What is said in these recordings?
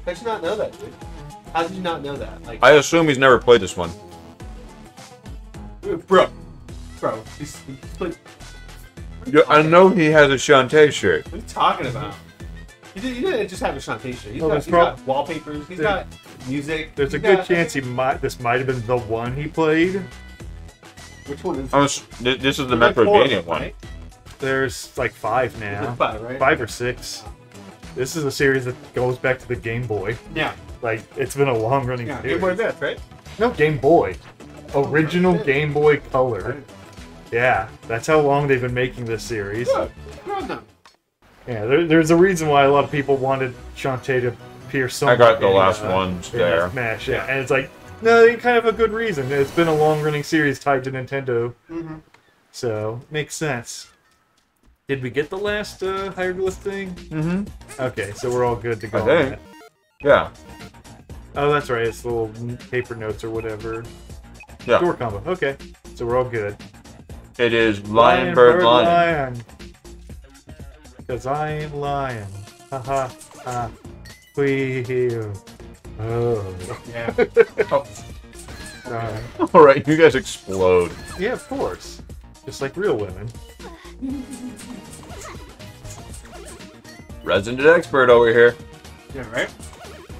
How did you not know that, dude? How did you not know that? Like, I assume he's never played this one. bro, he's played. Yeah, I know he has a Shantae shirt. What are you talking about? He didn't just have a Shantae shirt. He's Well, got wallpapers. He's got music. There's a good chance this might have been the one he played. Which one is This is the There's like 4 of Metroidvania them, one. right? There's like 5 now. There's 5, right? 5 or 6. This is a series that goes back to the Game Boy. Yeah. Like, it's been a long-running Yeah, series. Game Boy Advance, right? No, Game Boy. Original Game Boy Color. Yeah, that's how long they've been making this series. Good. Good on them. Yeah, there's a reason why a lot of people wanted Shantae to appear somewhere. I got the last ones there. Smash, yeah. And it's like, no, kind of a good reason. It's been a long-running series tied to Nintendo. Mm-hmm. So, makes sense. Did we get the last hieroglyph thing? Mm-hmm. Okay, so we're all good to go I on think. that. Yeah. Oh, that's right. It's little paper notes or whatever. Yeah. Door combo. Okay, so we're all good. It is Lion, Bird, Lion. Because I ain't lying. Ha ha ha. Wheel. Oh. Yeah. Oh. Sorry. Alright, you guys explode. Yeah, of course. Just like real women. Resident expert over here. Yeah, right?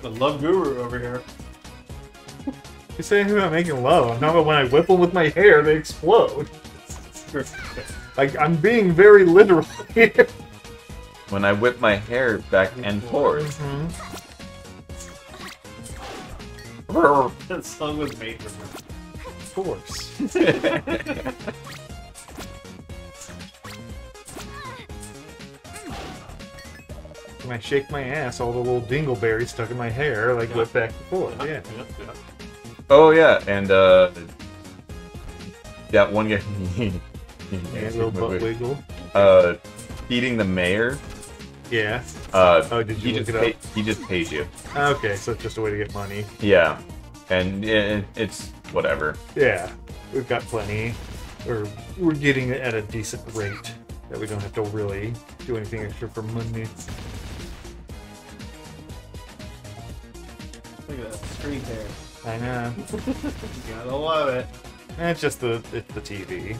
The love guru over here. You're saying about making love. I'm talking about when I whip them with my hair, they explode. Like, I'm being very literal here. When I whip my hair back and forth. That song was made for me. Of course. When I shake my ass, all the little dingleberries stuck in my hair, like, whip back and forth. Yeah. Oh yeah, and that one guy. Yeah, little butt wiggle. Feeding the mayor. Yeah. Oh, did you look it up? He just pays you. Okay, so it's just a way to get money. Yeah, and it's whatever. Yeah, we've got plenty. Or we're getting it at a decent rate that we don't have to really do anything extra for money. Look at that screen there. I know. You gotta love it. And it's just the TV.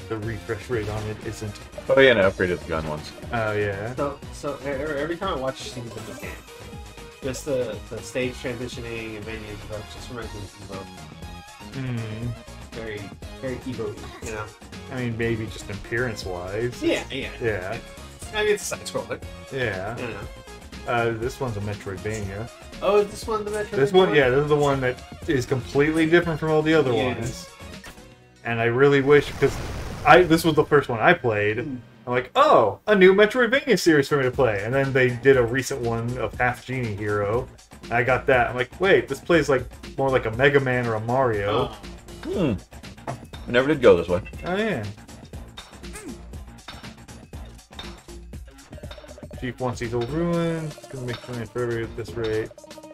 The refresh rate on it isn't. Oh yeah, and I upgraded the gun once. Oh yeah. So every time I watch scenes in this game, just the stage transitioning and menu stuff just reminds me of Evo. Hmm. Very Evo, you know. I mean, maybe just appearance-wise. Yeah. Yeah. I mean, it's a side scroller. Yeah. You know. This one's a Metroidvania. Oh, is this one the Metro? This one, yeah, this is the one that is completely different from all the other ones. And I really wish, because this was the first one I played. I'm like, oh, a new Metroidvania series for me to play. And then they did a recent one of Half Genie Hero. And I got that. I'm like, wait, this plays like more like a Mega Man or a Mario. I never did go this way. Oh, yeah. Chief wants these old ruins. It's gonna make money forever at this rate.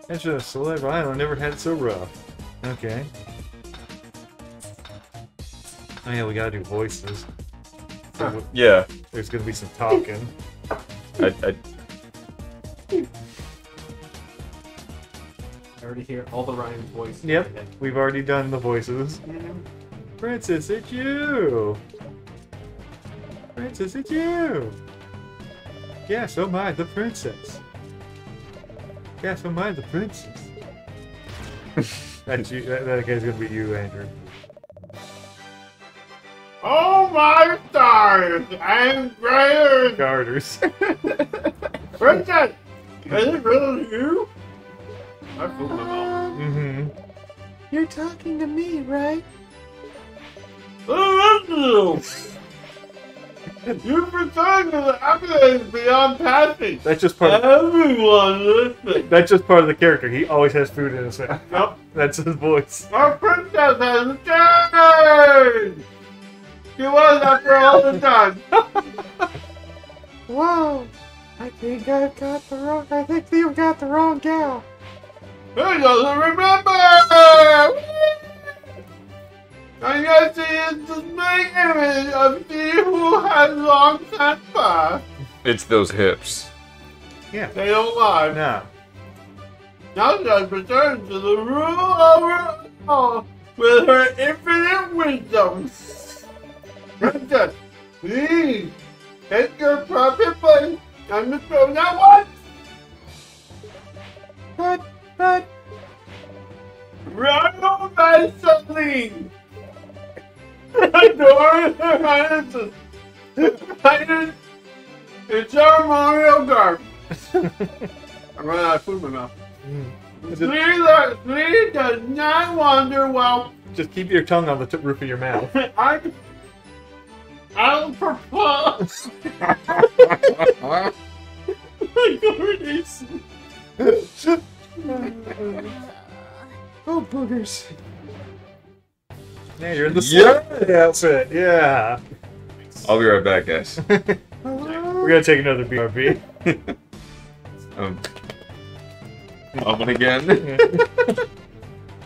That's just Celebra Island never had it so rough. Okay. Oh yeah, we gotta do voices. So Yeah. there's gonna be some talking. I already hear all the Ryan's voices. Yep, we've already done the voices. Princess, it's you! Princess, it's you! Yes, oh my, the princess. Yes, oh my, the princess. That's you. That guy's gonna be you, Andrew. Oh my stars! I'm greater! Garters. Princess! Is it really you? I fooled my mom. Mm-hmm. You're talking to me, right? Who is you? You pretend that everything is beyond passing. That's just part of Everyone listening. that's just part of the character. He always has food in his mouth. Yep. That's his voice. Our princess has changed! She was after all the time. Wow. I think you've got the wrong gal. He doesn't remember! I guess he is the main image of he who has long since passed. It's those hips. Yeah. They don't lie. No. Now God returns to the rule over all with her infinite wisdom. Princess, please take your proper place on the throne at once. But. Ronald Vaseline! Adore her highnesses! Highness, it's our Mario Garb! I'm running out of food in my mouth. Three does not wander while Just keep your tongue on the roof of your mouth. I'll propose. Oh, boogers. Yeah, you're in the celebrity outfit. Yeah. I'll be right back, guys. We're gonna take another BRB. Open again.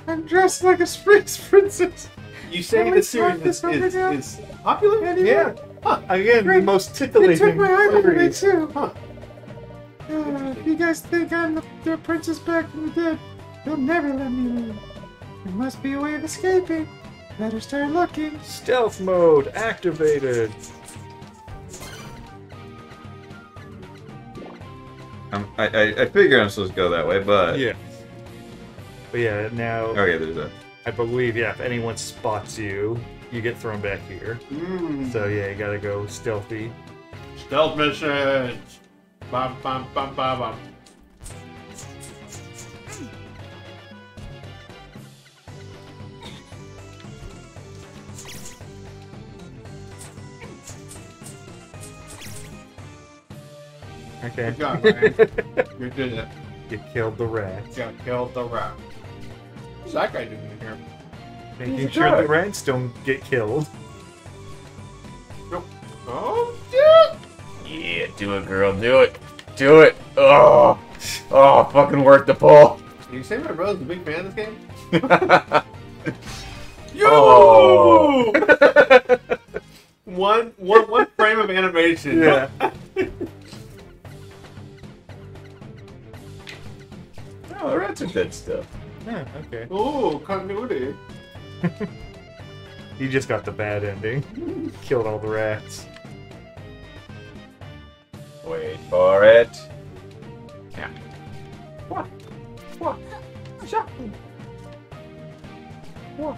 I'm dressed like a space princess. You say this series is popular? Yeah. Huh. Again, the most titillating series. too. Huh. If you guys think I'm the princess back from the dead, you'll never let me live. There must be a way of escaping. Better start looking. Stealth mode activated. I figure I'm supposed to go that way, but Yeah. But yeah, now okay, there's a. I believe if anyone spots you, you get thrown back here. So yeah, you gotta go stealthy. Stealth missions. Bum bum bum bum bum. Okay. Good job, Ryan. You did it. You killed the rat. You killed the rat. What's that guy doing in here? Making sure the rats don't get killed. Nope. Oh, shit! Yeah, do it, girl. Do it. Do it. Oh, fucking work the pull. Can you say my brother's a big fan of this game? Oh. One frame of animation. Yeah. Oh, the rats are dead still. Yeah, okay. Ooh, continuity. You just got the bad ending. Killed all the rats. Wait for it. Yeah. What? Shut. What?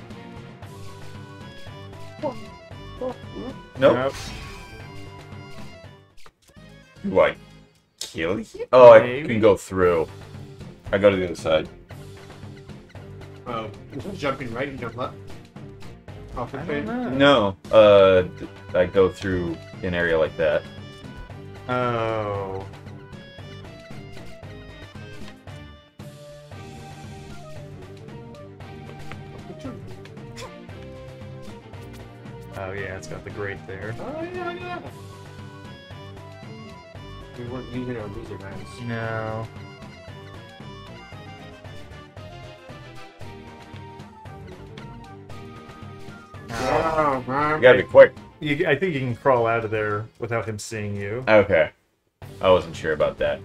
Nope. Do I kill you? Oh, I Maybe. can go through. I go to the other side. Oh, instead of jumping right, you jump left. Off the I page. don't know. No, I go through an area like that. Oh. Oh yeah, it's got the grate there. Oh yeah. We weren't using our music nice. No. Oh, man. You gotta be quick. I think you can crawl out of there without him seeing you. Okay. I wasn't sure about that.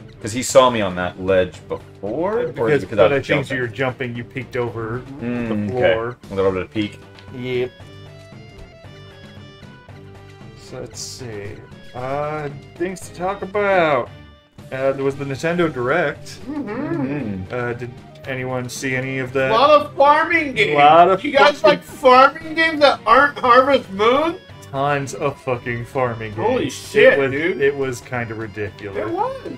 Because he saw me on that ledge before? Or Because, because but I I was think jumping? you're jumping, you peeked over the Okay. floor. A little bit of peek. Yep. So let's see. Things to talk about. There was the Nintendo Direct. Did anyone see any of A that? lot of farming games. Lot of you guys fucking- like farming games that aren't Harvest Moon? Tons of fucking farming games. Holy shit, it was, dude. It was kind of ridiculous. It was.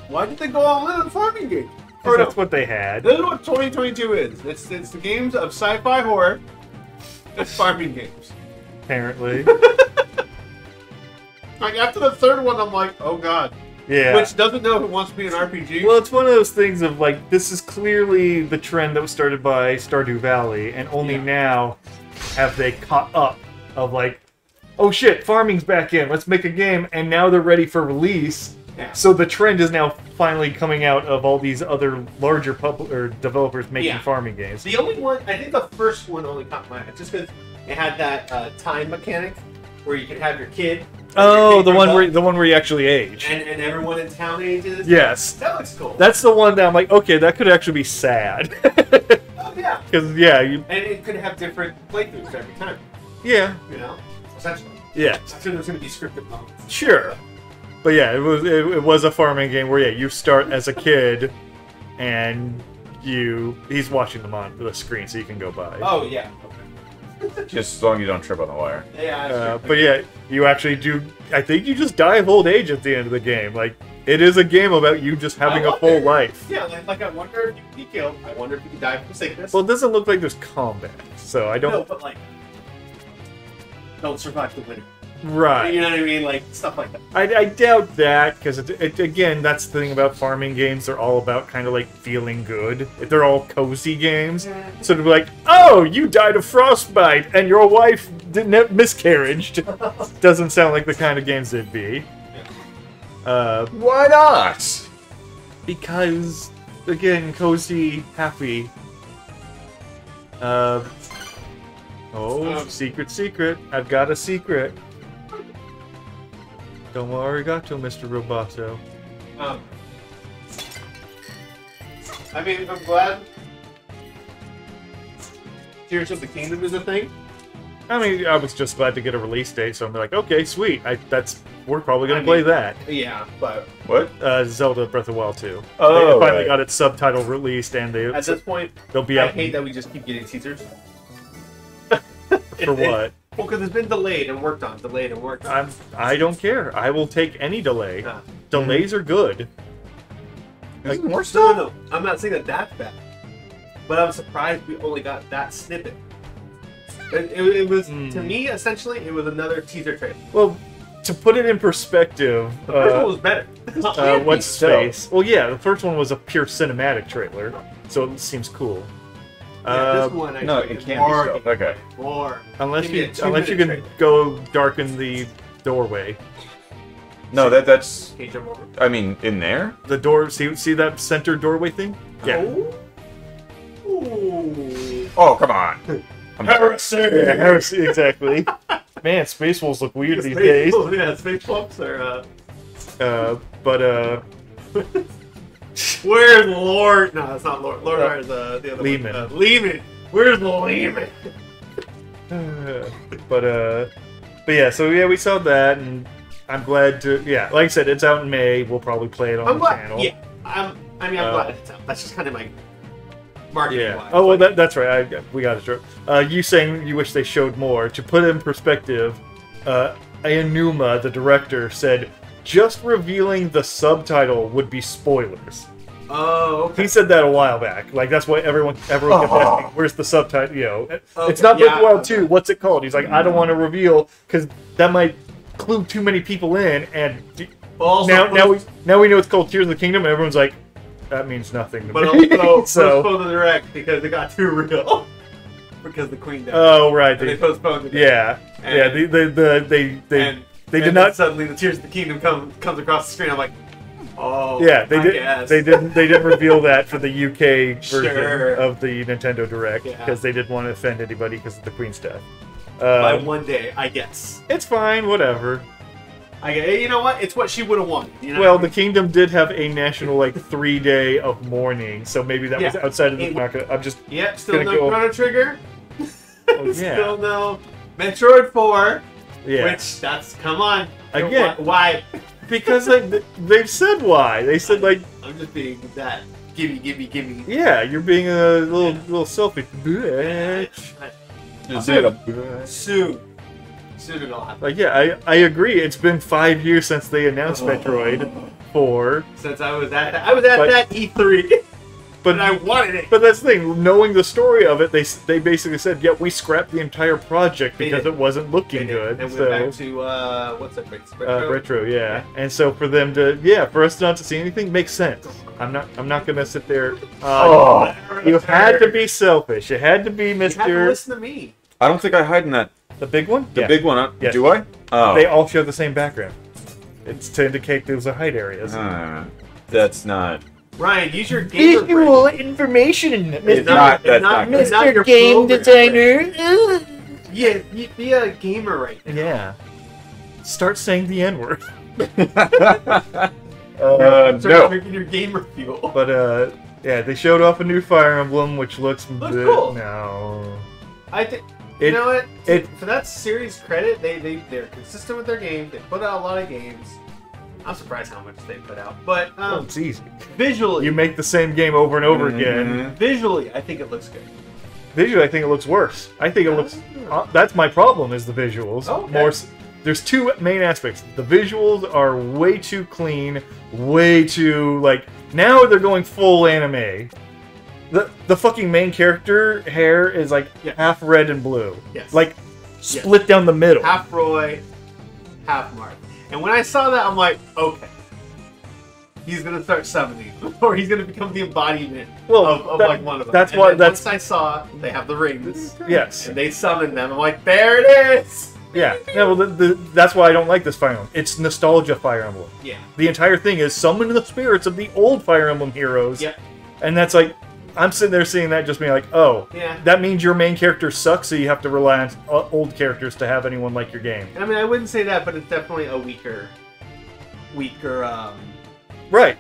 Why did they go all in on farming games? 'Cause Or no, that's what they had. this is what 2022 is. It's the games of sci-fi horror. It's farming games. Apparently. Like after the third one, I'm like, oh god. Yeah. Which doesn't know if it wants to be an RPG. Well, it's one of those things of like, this is clearly the trend that was started by Stardew Valley, and only Yeah. now have they caught up of like, oh shit, farming's back in, let's make a game, and now they're ready for release. Yeah. So the trend is now finally coming out of all these other larger developers making Yeah. farming games. The only one, I think the first one only caught my eye, just because it had that time mechanic where you could have your kid Oh, the one where you actually age. And everyone in town ages. Yes. That looks cool. That's the one that I'm like, okay, that could actually be sad. Oh yeah. Because yeah, you. And it could have different playthroughs every time. Yeah. You know, essentially. Yeah. So there's going to be scripted moments. Sure. But yeah, it was a farming game where you start as a kid, and he's watching them on the screen, so you can go by. Oh yeah. Okay. Just as long as you don't trip on the wire. Yeah. But yeah, you actually do. I think you just die of old age at the end of the game. Like it is a game about you just having a full life. Yeah, like I wonder if you can be killed. I wonder if you can die from sickness. Well, it doesn't look like there's combat, so I don't. No, but like, don't survive the winter. Right. You know what I mean? Like stuff like that. I doubt that because again, that's the thing about farming games. They're all about kind of like feeling good. They're all cozy games. So to be like, oh, you died of frostbite and your wife didn't miscarriage, doesn't sound like the kind of games they'd be. Why not? Because again, cozy, happy. Oh, secret. I've got a secret. Don't worry, Gato, Mr. Roboto. I mean, I'm glad Tears of the Kingdom is a thing. I mean, I was just glad to get a release date, so I'm like, okay, sweet. We're probably gonna play that. Yeah, but What? Zelda Breath of the Wild 2. Oh, they finally right. got its subtitle released, and at this point, they'll be I out. hate that we just keep getting teasers. For what? Well, because it's been delayed and worked on, I don't care. I will take any delay. Nah. Delays are good. Like more stuff? No, I'm not saying that that's bad, but I'm surprised we only got that snippet. It was to me essentially it was another teaser trailer. Well, to put it in perspective, The first one was better. what's space? Well, yeah, the first one was a pure cinematic trailer, so it seems cool. This one No, actually it is can't more be so. Okay. more. Unless Give me you a 2-minute can trailer. go darken the doorway. No, that's. Can you jump over? I mean, in there. The door. See that center doorway thing? Yeah. Oh. Ooh. Oh, come on. Heresy. Yeah, heresy, exactly. Man, Space Wolves look weird these days. Yeah, space bumps are. But Where's Lord? No, it's not Lord. Lord is the other Lehman. one. Lehman. Where's Lehman? but yeah. So yeah, we saw that, and I'm glad to. Yeah, like I said, it's out in May. We'll probably play it on I'm the glad. channel. Yeah, I'm glad it's out. That's just kind of my marketing. Yeah. wise. Oh well, that's right. We got it. You saying you wish they showed more. To put it in perspective, Aonuma, the director, said just revealing the subtitle would be spoilers. Oh, okay. He said that a while back. Like that's why everyone kept asking, "Where's the subtitle?" You know, Okay, it's not yeah. Breath of the Wild 2. What's it called? He's like, I don't want to reveal because that might clue too many people in. And Also, now we know it's called Tears of the Kingdom, and everyone's like, that means nothing to But me. also So, postponed the direct because it got too real. Because the Queen died. oh right, And they postponed it. yeah, And- yeah. They did not. Suddenly, the Tears of the Kingdom comes across the screen. I'm like, oh, Yeah, they I did. guess. They didn't reveal that for the UK version Sure. of the Nintendo Direct Yeah. because they didn't want to offend anybody because of the Queen's death. By one day, I guess. It's fine, whatever. You know what? It's what she would have wanted. You know Well, what I the mean? Kingdom did have a national 3-day of mourning, so maybe that was Yeah. outside of the It- market. I'm just Yep, still gonna no go- Chrono Trigger. yeah. Still no Metroid 4. Yeah. Which, come on. Again. Why? Because they've said why. They said I'm just being that. Gimme. yeah, you're being a little selfish bitch. Is it a... Soon it'll happen. Yeah, I agree. It's been 5 years since they announced Metroid 4. Since I was at that E3. But and I wanted it. But that's the thing. Knowing the story of it, they basically said, "Yeah, we scrapped the entire project because it wasn't looking good." And so, went back to what's that? Retro? retro, yeah. And so for them to, for us not to see anything makes sense. I'm not gonna sit there. You had to be selfish. You had to be You have to Mr. listen to me. I don't think I hide in that. The big one. The big one. Yes. Do I? Oh. They all share the same background. It's to indicate those are hide areas. That's not... Ryan, use your gamer brain. information, It's not... That's not... It's not your program. Yeah, be a gamer right now. Yeah. start saying the N-word. No. Drinking your gamer fuel. But yeah, they showed off a new Fire Emblem, which looks cool. No, I think It- you know what? it- For that series credit, they're consistent with their game. They put out a lot of games. I'm surprised how much they put out, but well, it's easy. visually, You make the same game over and over again. visually, I think it looks good. Visually, I think it looks worse. I think it looks. That's my problem. Is the visuals Okay. more? There's two main aspects. The visuals are way too clean, way too like. Now they're going full anime. The fucking main character hair is like half red and blue. Yes. Like split down the middle. Half Roy, half Mark. And when I saw that, I'm like, okay, he's gonna start summoning, or he's gonna become the embodiment of like one of them. That's and why. then That's once I saw they have the rings, yes. and they summon them. I'm like, there it is. Yeah. Yeah. Well, that's why I don't like this Fire Emblem. It's nostalgia Fire Emblem. Yeah. The entire thing is summon the spirits of the old Fire Emblem heroes. Yep. And that's like, I'm sitting there seeing that, just being like, oh, Yeah. that means your main character sucks, so you have to rely on old characters to have anyone like your game. And I mean, I wouldn't say that, but it's definitely a weaker. Right.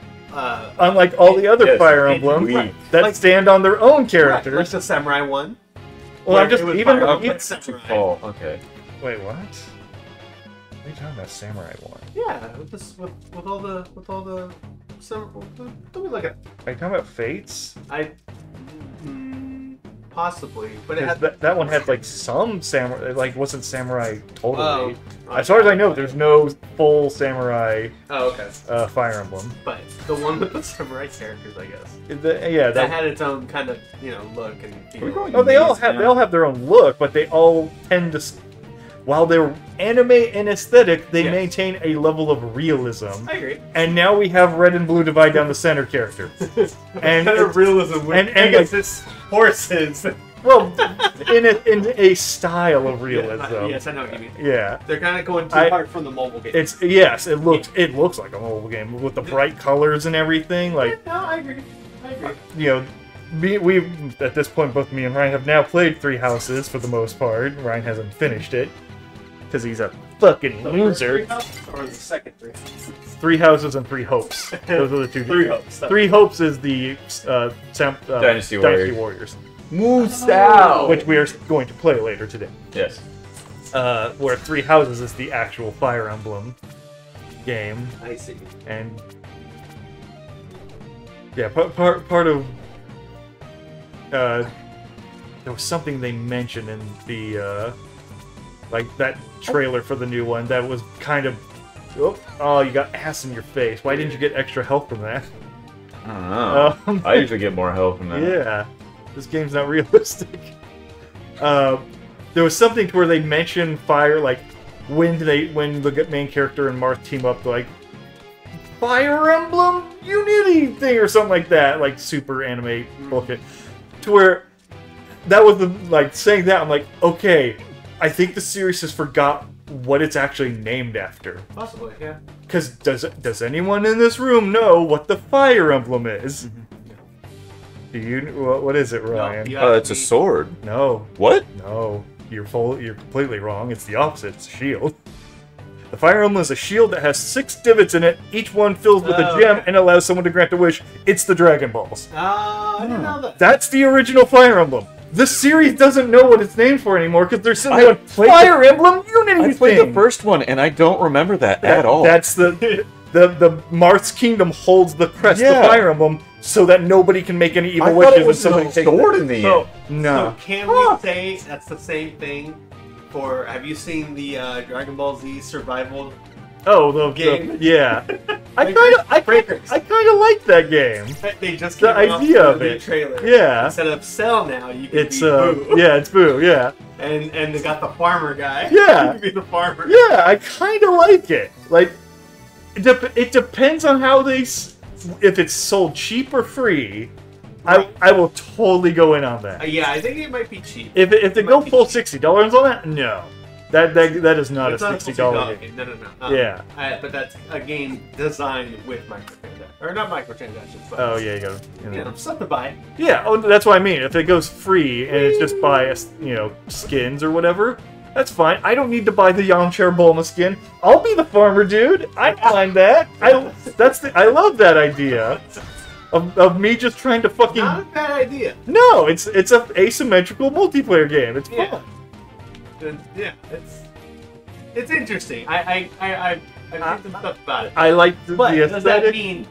Unlike all the other yes, Fire it's Emblems weak. that Like- stand on their own Like characters. the Samurai one. Well, I'm where just it was even. Fire Emblem even Samurai. Oh, okay. wait, what? What are you talking about, Samurai one? Yeah, with all the don't we look at Are you talking about Fates? possibly, but it 'Cause had that one had like some samurai, like wasn't samurai totally. Oh, As far as I know, there's no full samurai oh okay, Fire Emblem. but the one with the samurai characters, I guess, Yeah, that had its own kind of look and feel. Oh, they all have their own look, but they all tend to, while they're anime in aesthetic, they Yes. maintain a level of realism. I agree. And now we have red and blue divide down the center character. And kind of realism with and Pegasus horses. well, in a style of realism. Yes, I know what you mean. Yeah. They're kind of going too hard from the mobile game. It looks like a mobile game with the bright colors and everything. Like, no, I agree. you know, we at this point, both me and Ryan have now played Three Houses for the most part. Ryan hasn't finished it because he's a fucking loser. Or the second three. Three Houses and Three Hopes. Those are the two. Three Hopes. Three Hopes is the Dynasty Warriors, Musou! which we are going to play later today. Yes. Where Three Houses is the actual Fire Emblem game, I see. and yeah, part of there was something they mentioned in the like that trailer for the new one that was kind of oh you got ass in your face. Why didn't you get extra help from that? I don't know. I usually get more help from that. Yeah, this game's not realistic. There was something to where they mentioned fire, like when the main character and Marth team up, like Fire Emblem Unity thing or something like that, like super anime bullshit. To where that was the like saying that I'm like, okay, I think the series has forgot what it's actually named after. Possibly, yeah. Because does anyone in this room know what the Fire Emblem is? Do you? What is it, Ryan? No, It's a sword. No, What? no, you're completely wrong. It's the opposite. It's a shield. The Fire Emblem is a shield that has 6 divots in it. Each one filled with a gem and allows someone to grant a wish. It's the Dragon Balls. I didn't know that. That's the original Fire Emblem. This series doesn't know what it's named for anymore because they're sitting there I going, played Fire Emblem Unity I played thing. the first one, and I don't remember that at all. That's the Marth's Kingdom holds the crest of Yeah. Fire Emblem so that nobody can make any evil I thought wishes it when was somebody the takes sword it. in the So, end. No. so can we say that's the same thing for? Have you seen the Dragon Ball Z survival? Oh, the Game. yeah. I kind of like that game. They just The came out idea with of a new it. trailer. Yeah. Instead of Cell now, you can It's be Boo. yeah, it's Boo. Yeah, And they got the farmer guy. Yeah. You can be the farmer. yeah. I kind of like it. Like, it depends on how if it's sold cheap or free. Right. I will totally go in on that. Yeah, I think it might be cheap. If they might go be full cheap. $60 on that, no. That is not It's a not $60 game. No. Yeah. But that's a game designed with microtransactions. Or not microtransactions, but Oh yeah, you go. stuff to buy. Yeah, oh, that's what I mean. If it goes free and it's just by skins or whatever, That's fine. I don't need to buy the Yamcha Bulma skin. I'll be the farmer dude. I find that. I love that idea of me just trying to fucking. Not a bad idea. No, it's a asymmetrical multiplayer game. It's fun. Yeah, it's interesting. I think some stuff about it. I like the But aesthetic. does that mean?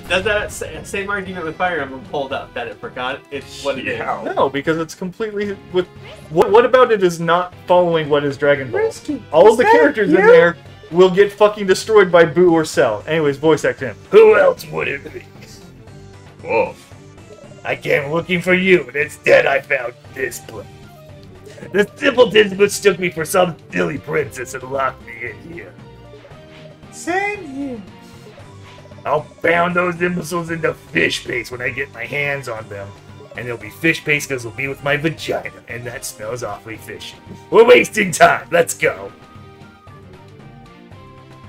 Does that same argument with Fire Emblem hold up? That it forgot it's what it is? No, because it's completely with. What about it is not following what is Dragon Ball? All of the characters in there will get fucking destroyed by Boo or Cell. Anyways, voice act him. Who else would it be? Whoa. I came looking for you, and instead I found this place. The simpletons mistook me for some silly princess and locked me in here. Same here. I'll pound those imbeciles into fish paste when I get my hands on them. And it'll be fish paste because it'll be with my vagina, and that smells awfully fishy. We're wasting time. Let's go.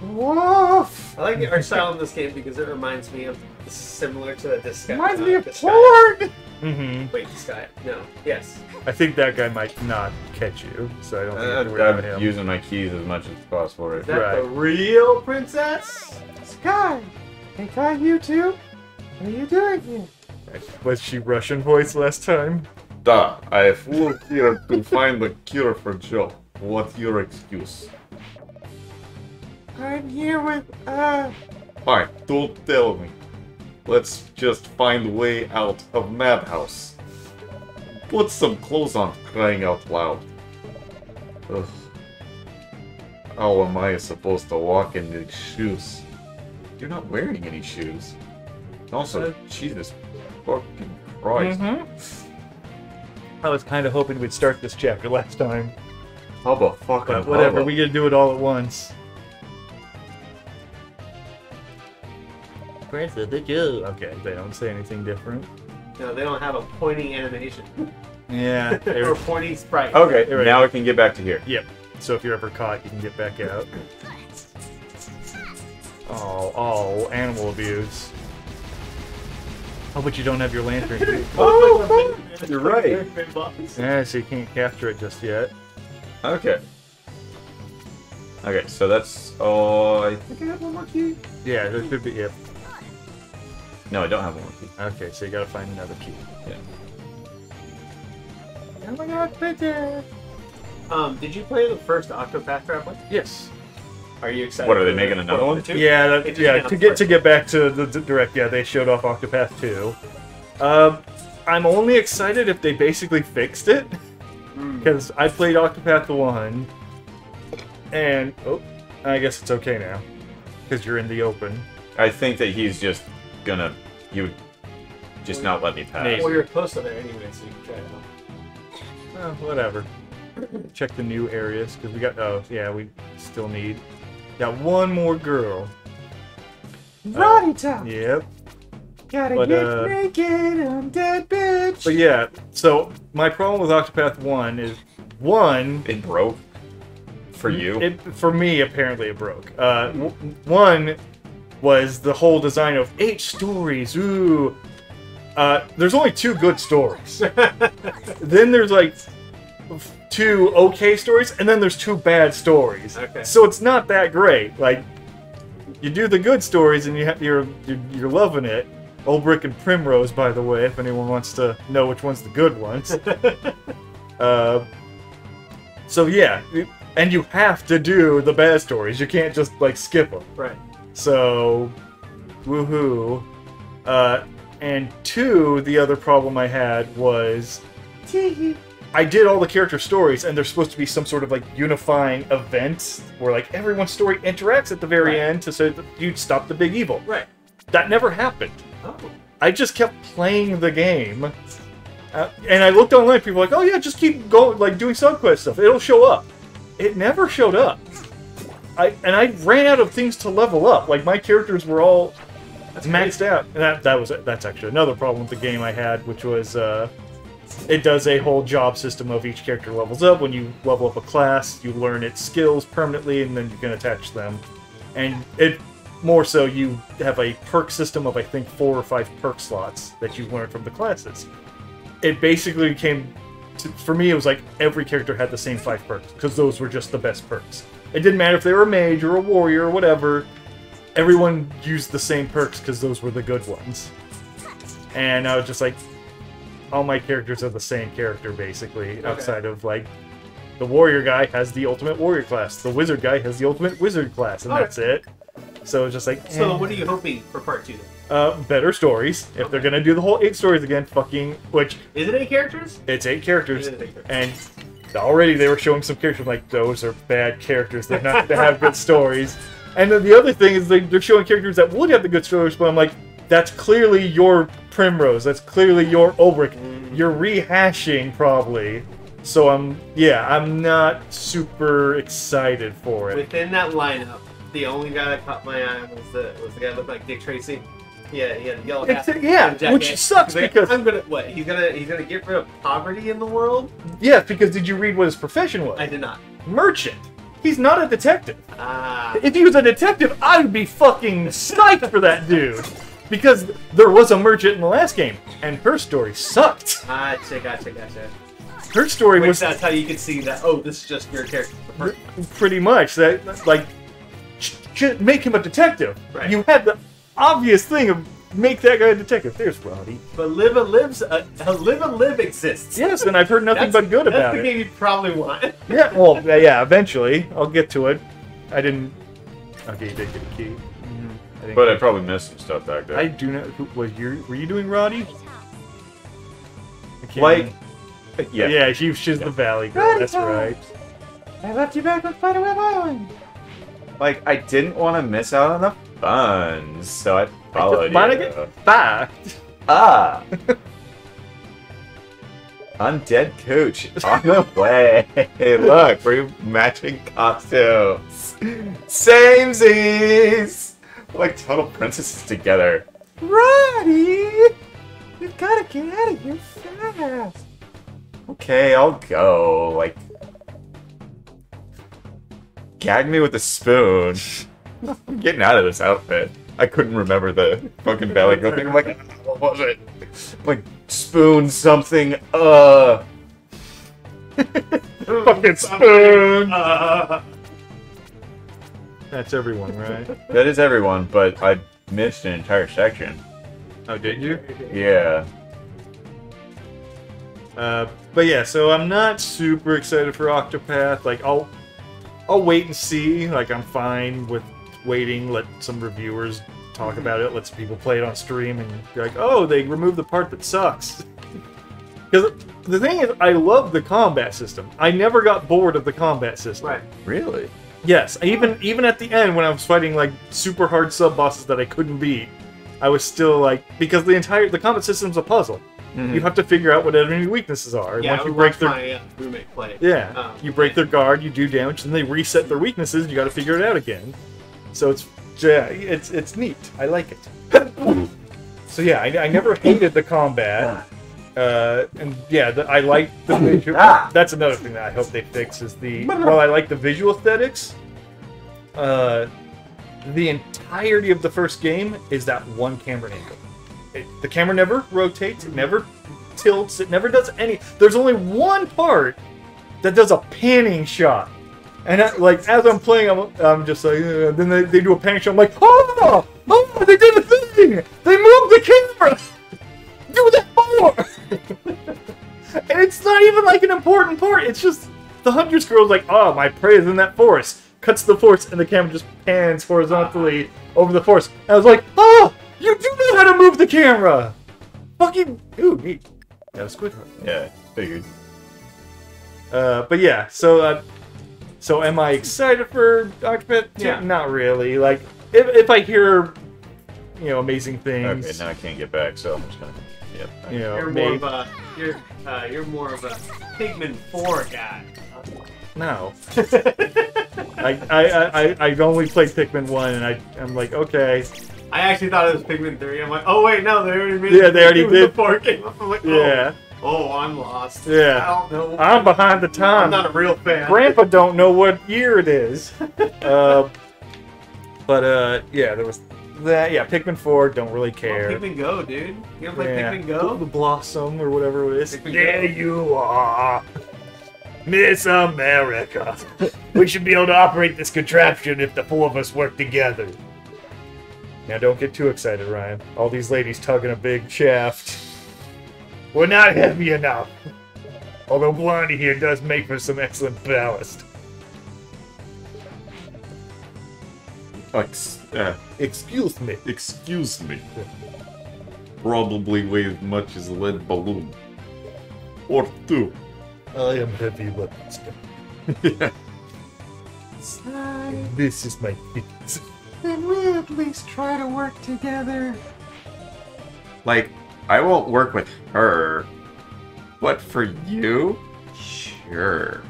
Woof. I like the art style in this game because it reminds me of similar to the Sky. Reminds me of the Sky. porn. Mm-hmm. Wait, the Sky? No. Yes. I think that guy might not catch you, so I don't think you have to worry about I'm him. using my keys as much as possible. Is Right? that Right. the real princess? Sky. Hey, Kai, you two. What are you doing here? Was she Russian voice last time? Da, I flew here to find the cure for Joe. What's your excuse? I'm here with, Fine, don't tell me. Let's just find a way out of Madhouse. Put some clothes on, crying out loud. Ugh. How am I supposed to walk in these shoes? You're not wearing any shoes. Also, Jesus fucking Christ. I was kind of hoping we'd start this chapter last time, How about fucking but whatever. hubba? We gotta do it all at once. Princess the Jew. Okay, they don't say anything different. No, they don't have a pointing animation Yeah. or pointing sprite. Okay, Right. now we can get back to here. Yep. So if you're ever caught, you can get back out. Oh, animal abuse. Oh, but you don't have your lantern. Oh, You're right. Yeah, so you can't capture it just yet. Okay. Okay, so that's. Oh, I think I have one more key. Yeah, there should be. Yep. No, I don't have one more key. Okay, so you gotta find another key. Yeah. Oh my god, Peter! Did you play the first Octopath Traveler? Yes. Are you excited? What, are they for making another one? the two? Yeah, They just yeah. announced To get back to the direct, yeah, they showed off Octopath 2. I'm only excited if they basically fixed it, because I played Octopath 1, and I guess it's okay now, because you're in the open. I think that he's just gonna. He would just not let me pass. Maybe. Well, you're close to there anyway, so you can try it out. Whatever. Check the new areas, because we got. Oh, yeah, we still need. Got one more girl. Naughty Top. Yep. Gotta But, get naked, I'm dead bitch. But yeah, so my problem with Octopath 1 is, one, It broke for you. for me, apparently it broke. One was the whole design of 8 stories. Ooh. There's only 2 good stories. Then there's like 2 okay stories, and then there's 2 bad stories. Okay. So it's not that great. Like, you do the good stories, and you're loving it. Old Brick and Primrose, by the way, if anyone wants to know which one's the good ones. So yeah, and you have to do the bad stories. You can't just like skip them. Right. So, woohoo. And 2, the other problem I had was I did all the character stories, and there's supposed to be some sort of like unifying event where like everyone's story interacts at the very end to say that you'd stop the big evil. Right. That never happened. Oh. I just kept playing the game, and I looked online. People were like, "Oh yeah, just keep going, like doing subquest stuff. It'll show up." It never showed up. I ran out of things to level up. Like my characters were all maxed out, and that's actually another problem with the game I had, which was it does a whole job system of each character levels up. When you level up a class, you learn its skills permanently, and then you can attach them. And it more so, you have a perk system of I think 4 or 5 perk slots that you learn from the classes. It basically became for me, it was like every character had the same 5 perks because those were just the best perks. It didn't matter if they were a mage or a warrior or whatever. Everyone used the same perks because those were the good ones. And I was just like, all my characters are the same character basically, outside of like the warrior guy has the ultimate warrior class, the wizard guy has the ultimate wizard class, and that's it. So it's just like. So what are you hoping for part 2? Better stories. If they're gonna do the whole 8 stories again, which is it 8 characters? It's 8 characters, and already they were showing some characters like those are bad characters. They're not gonna have good stories. And then the other thing is they're showing characters that would have the good stories, but I'm like, that's clearly your Primrose. That's clearly your Ulrich. You're rehashing probably. So I'm not super excited for it. Within that lineup, the only guy that caught my eye was the guy that looked like Dick Tracy. Yeah, he had a yellow hat. Which sucks because I'm gonna what? He's gonna get rid of poverty in the world. Yeah, because did you read what his profession was? I did not. Merchant. He's not a detective. Ah. If he was a detective, I'd be fucking psyched for that dude. Because there was a merchant in the last game, and her story sucked. Gotcha. Her story was. That's how you could see that. Oh, this is just your character. Pretty much that, like, make him a detective. Right. You had the obvious thing of make that guy a detective. There's Roddy. But Live and Live exists. Yes, and I've heard nothing but good about it. That's the game you probably want. Yeah, well, yeah. Eventually, I'll get to it. I didn't. Okay, you did get a key. But I probably missed some stuff back there. I do not. Were you doing Roddy? Like, yeah. Yeah, she's the Valley girl. That's right. I left you back on Spiderweb Island. Like, I didn't want to miss out on the fun, so I followed you. I get fucked. Ah. Undead Coach on the way. Hey, look, we're matching costumes. Samesies. Like total princesses together. Roddy! We've gotta get out of here fast. Okay, I'll go. Like, gag me with a spoon. I'm getting out of this outfit. I couldn't remember the fucking Valley Girl thing. I'm like, what was it? Like, spoon something, fucking spoon! That's everyone, right? That is everyone, but I missed an entire section. Oh, did you? Yeah. But yeah, so I'm not super excited for Octopath. Like, I'll wait and see. Like, I'm fine with waiting. Let some reviewers talk about it. Let some people play it on stream and be like, oh, they removed the part that sucks. Because the thing is, I love the combat system. I never got bored of the combat system. Right. Really? Yes, even at the end when I was fighting like super hard sub bosses that I couldn't beat, I was still like, because the combat system's a puzzle. You have to figure out what enemy weaknesses are. Yeah, once you break their my roommate play. yeah, you break their guard, you do damage, and they reset their weaknesses. And you got to figure it out again. So it's neat. I like it. So yeah, I never hated the combat. And yeah, I like the visual. That's another thing that I hope they fix is I like the visual aesthetics. The entirety of the first game is that one camera angle. The camera never rotates, it never tilts, it never does any. There's only one part that does a panning shot. And like as I'm playing, I'm just like, then they do a panning shot. I'm like, oh, they did a thing! They moved the camera! Do that more! And it's not even like an important part. It's just the hunter squirrel's like, oh, my prey is in that forest. Cuts the forest, and the camera just pans horizontally over the forest. And I was like, oh, you do know how to move the camera! Fucking, ooh, neat. That was good. Yeah, figured. But yeah, so am I excited for Octopath 2? Yeah. Not really. Like, if I hear, amazing things. Okay, now I can't get back, so I'm just gonna. Yep. You're more of a Pigman 4 guy. No. I only played Pikmin 1, and I'm like, okay. I actually thought it was Pigman 3. I'm like, oh wait, no, they already made Yeah, they already did. The 4 game. I'm like, oh, Yeah. oh, I'm lost. Yeah. I don't know. I'm behind the time. I'm not a real fan. Grandpa don't know what year it is. Yeah, there was That, yeah, Pikmin 4, don't really care. Well, Pikmin Go, dude. You don't play Yeah. Pikmin Go? The Blossom or whatever it is. Pikmin There Go. you are, Miss America. We should be able to operate this contraption if the four of us work together. Now, don't get too excited, Ryan. All these ladies tugging a big shaft. We're not heavy enough. Although Blondie here does make for some excellent ballast. Excuse me. Excuse me. Probably weigh as much as a lead balloon. Or two. I am heavy weapons guy. This is my fitness. Can we at least try to work together? Like, I won't work with her. But for you? Sure.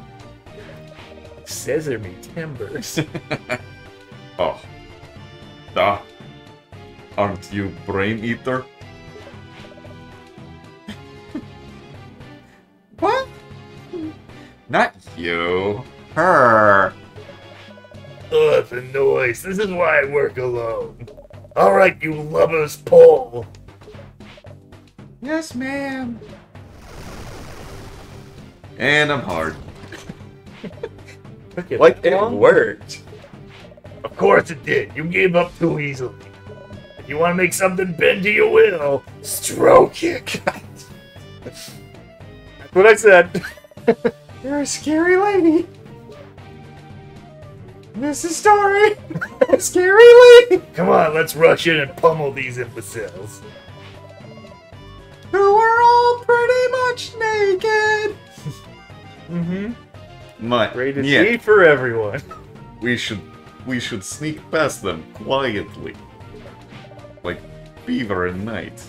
Sesame timbers. Oh. Duh. Aren't you Brain Eater? What? Not you. Her. Ugh, the noise. This is why I work alone. Alright, you lovers, pull. Yes, ma'am. And I'm hard. Like, it worked. Of course it did. You gave up too easily. If you want to make something bend to your will, stroke it. That's what I said. You're a scary lady. This is story. Scary lady. Come on, let's rush in and pummel these imbeciles. Who are all pretty much naked. Mm-hmm. Rated yeah, E for everyone. we should sneak past them quietly, like Beaver and Knight.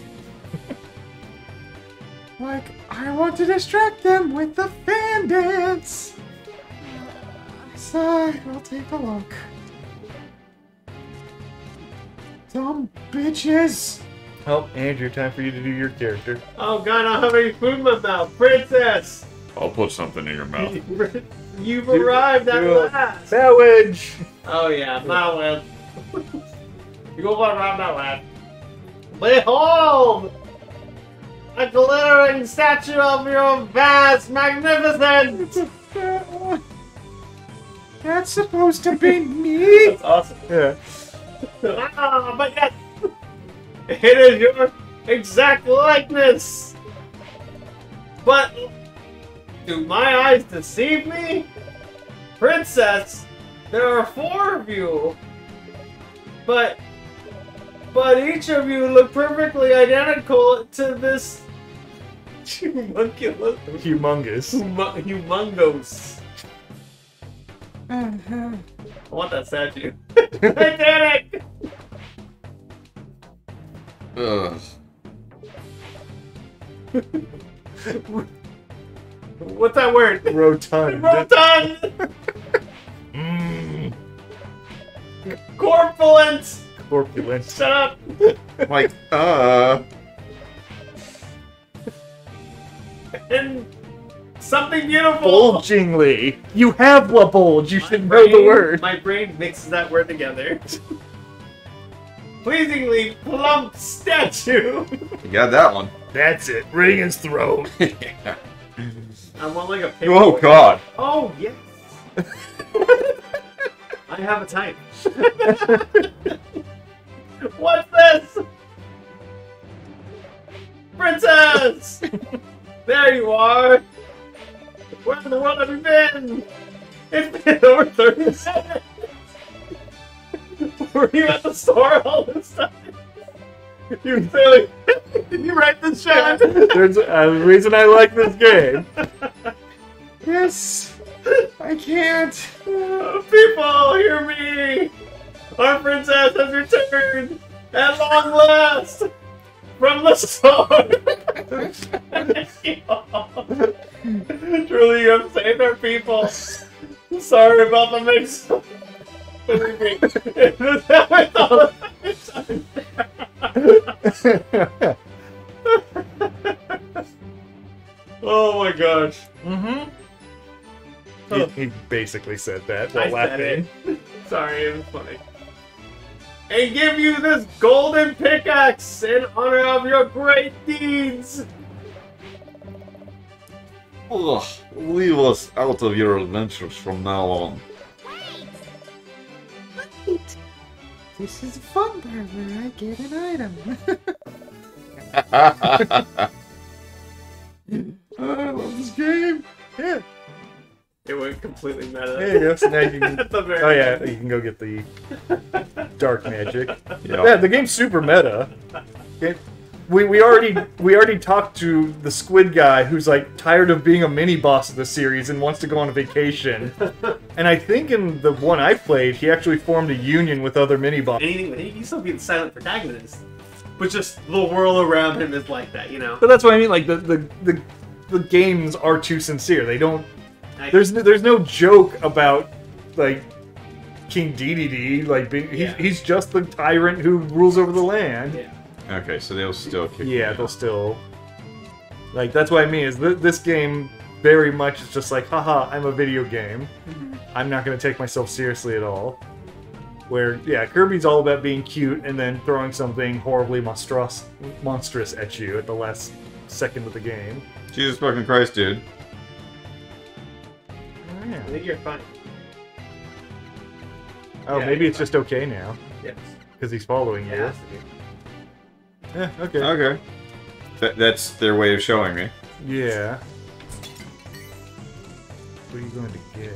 Like, I want to distract them with the fan dance. So I'll take a look. Dumb bitches. Oh, Andrew, time for you to do your character. Oh god, I don't have any food in my mouth. Princess! I'll put something in your mouth. You've arrived at do it. last! Sandwich! Oh yeah, now with. You go around that lad. Behold! A glittering statue of your vast magnificence! That's supposed to be me. That's awesome. Yeah. Ah, but yes! It is your exact likeness! But do my eyes deceive me? Princess, there are 4 of you. But each of you look perfectly identical to this humongous. Humongous. I want that statue. I did it! Ugh. What's that word? Rotund. Rotund! Corpulent! Corpulent. Shut up! Like, And something beautiful! Bulgingly. You have a bulge. You should know brain- the word. My brain mixes that word together. Pleasingly plump statue! you got that one. That's it. Ring his throat. I want like a paper. Oh God. Oh, yes! I have a type. What's this? Princess! There you are! Where in the world have you been? It's been over 30 minutes! Were you at the store all this time? You silly! Did you write this, Sean? There's a reason I like this game. Yes. I can't. People, hear me! Our princess has returned at long last from the store. Truly, you have saved our people. Sorry about the mix-up. Believe me, this happens all the time. Oh my gosh. Mm-hmm. He basically said that I while said laughing. it. Sorry, it was funny. and give you this golden pickaxe in honor of your great deeds. Ugh, leave us out of your adventures from now on. Wait. This is a fun part where I get an item. I love this game. Yeah. It went completely meta. There you go. So now you can. At the very Oh yeah, end. you can go get the dark magic. Yeah. Yeah, the game's super meta. We already talked to the squid guy who's like tired of being a mini boss of the series and wants to go on a vacation. And I think in the one I played, he actually formed a union with other mini bosses. Anything, but he's still being silent protagonist. But just the world around him is like that, you know? But that's what I mean. Like the games are too sincere. They don't. There's no joke about like King Dedede. Like he's just the tyrant who rules over the land. Yeah. Okay, so they'll still kick me Yeah, out. they'll still. Like that's what I mean. Is this game very much is just like, haha, I'm a video game. I'm not gonna take myself seriously at all. Where yeah, Kirby's all about being cute and then throwing something horribly monstrous at you at the last second of the game. Jesus fucking Christ, dude. Oh, yeah. I think you're fine. Oh, Yeah, maybe you're it's just okay now Yes. because he's following you. Yeah. Yeah, okay. Okay. That's their way of showing me. Yeah. What are you going to get?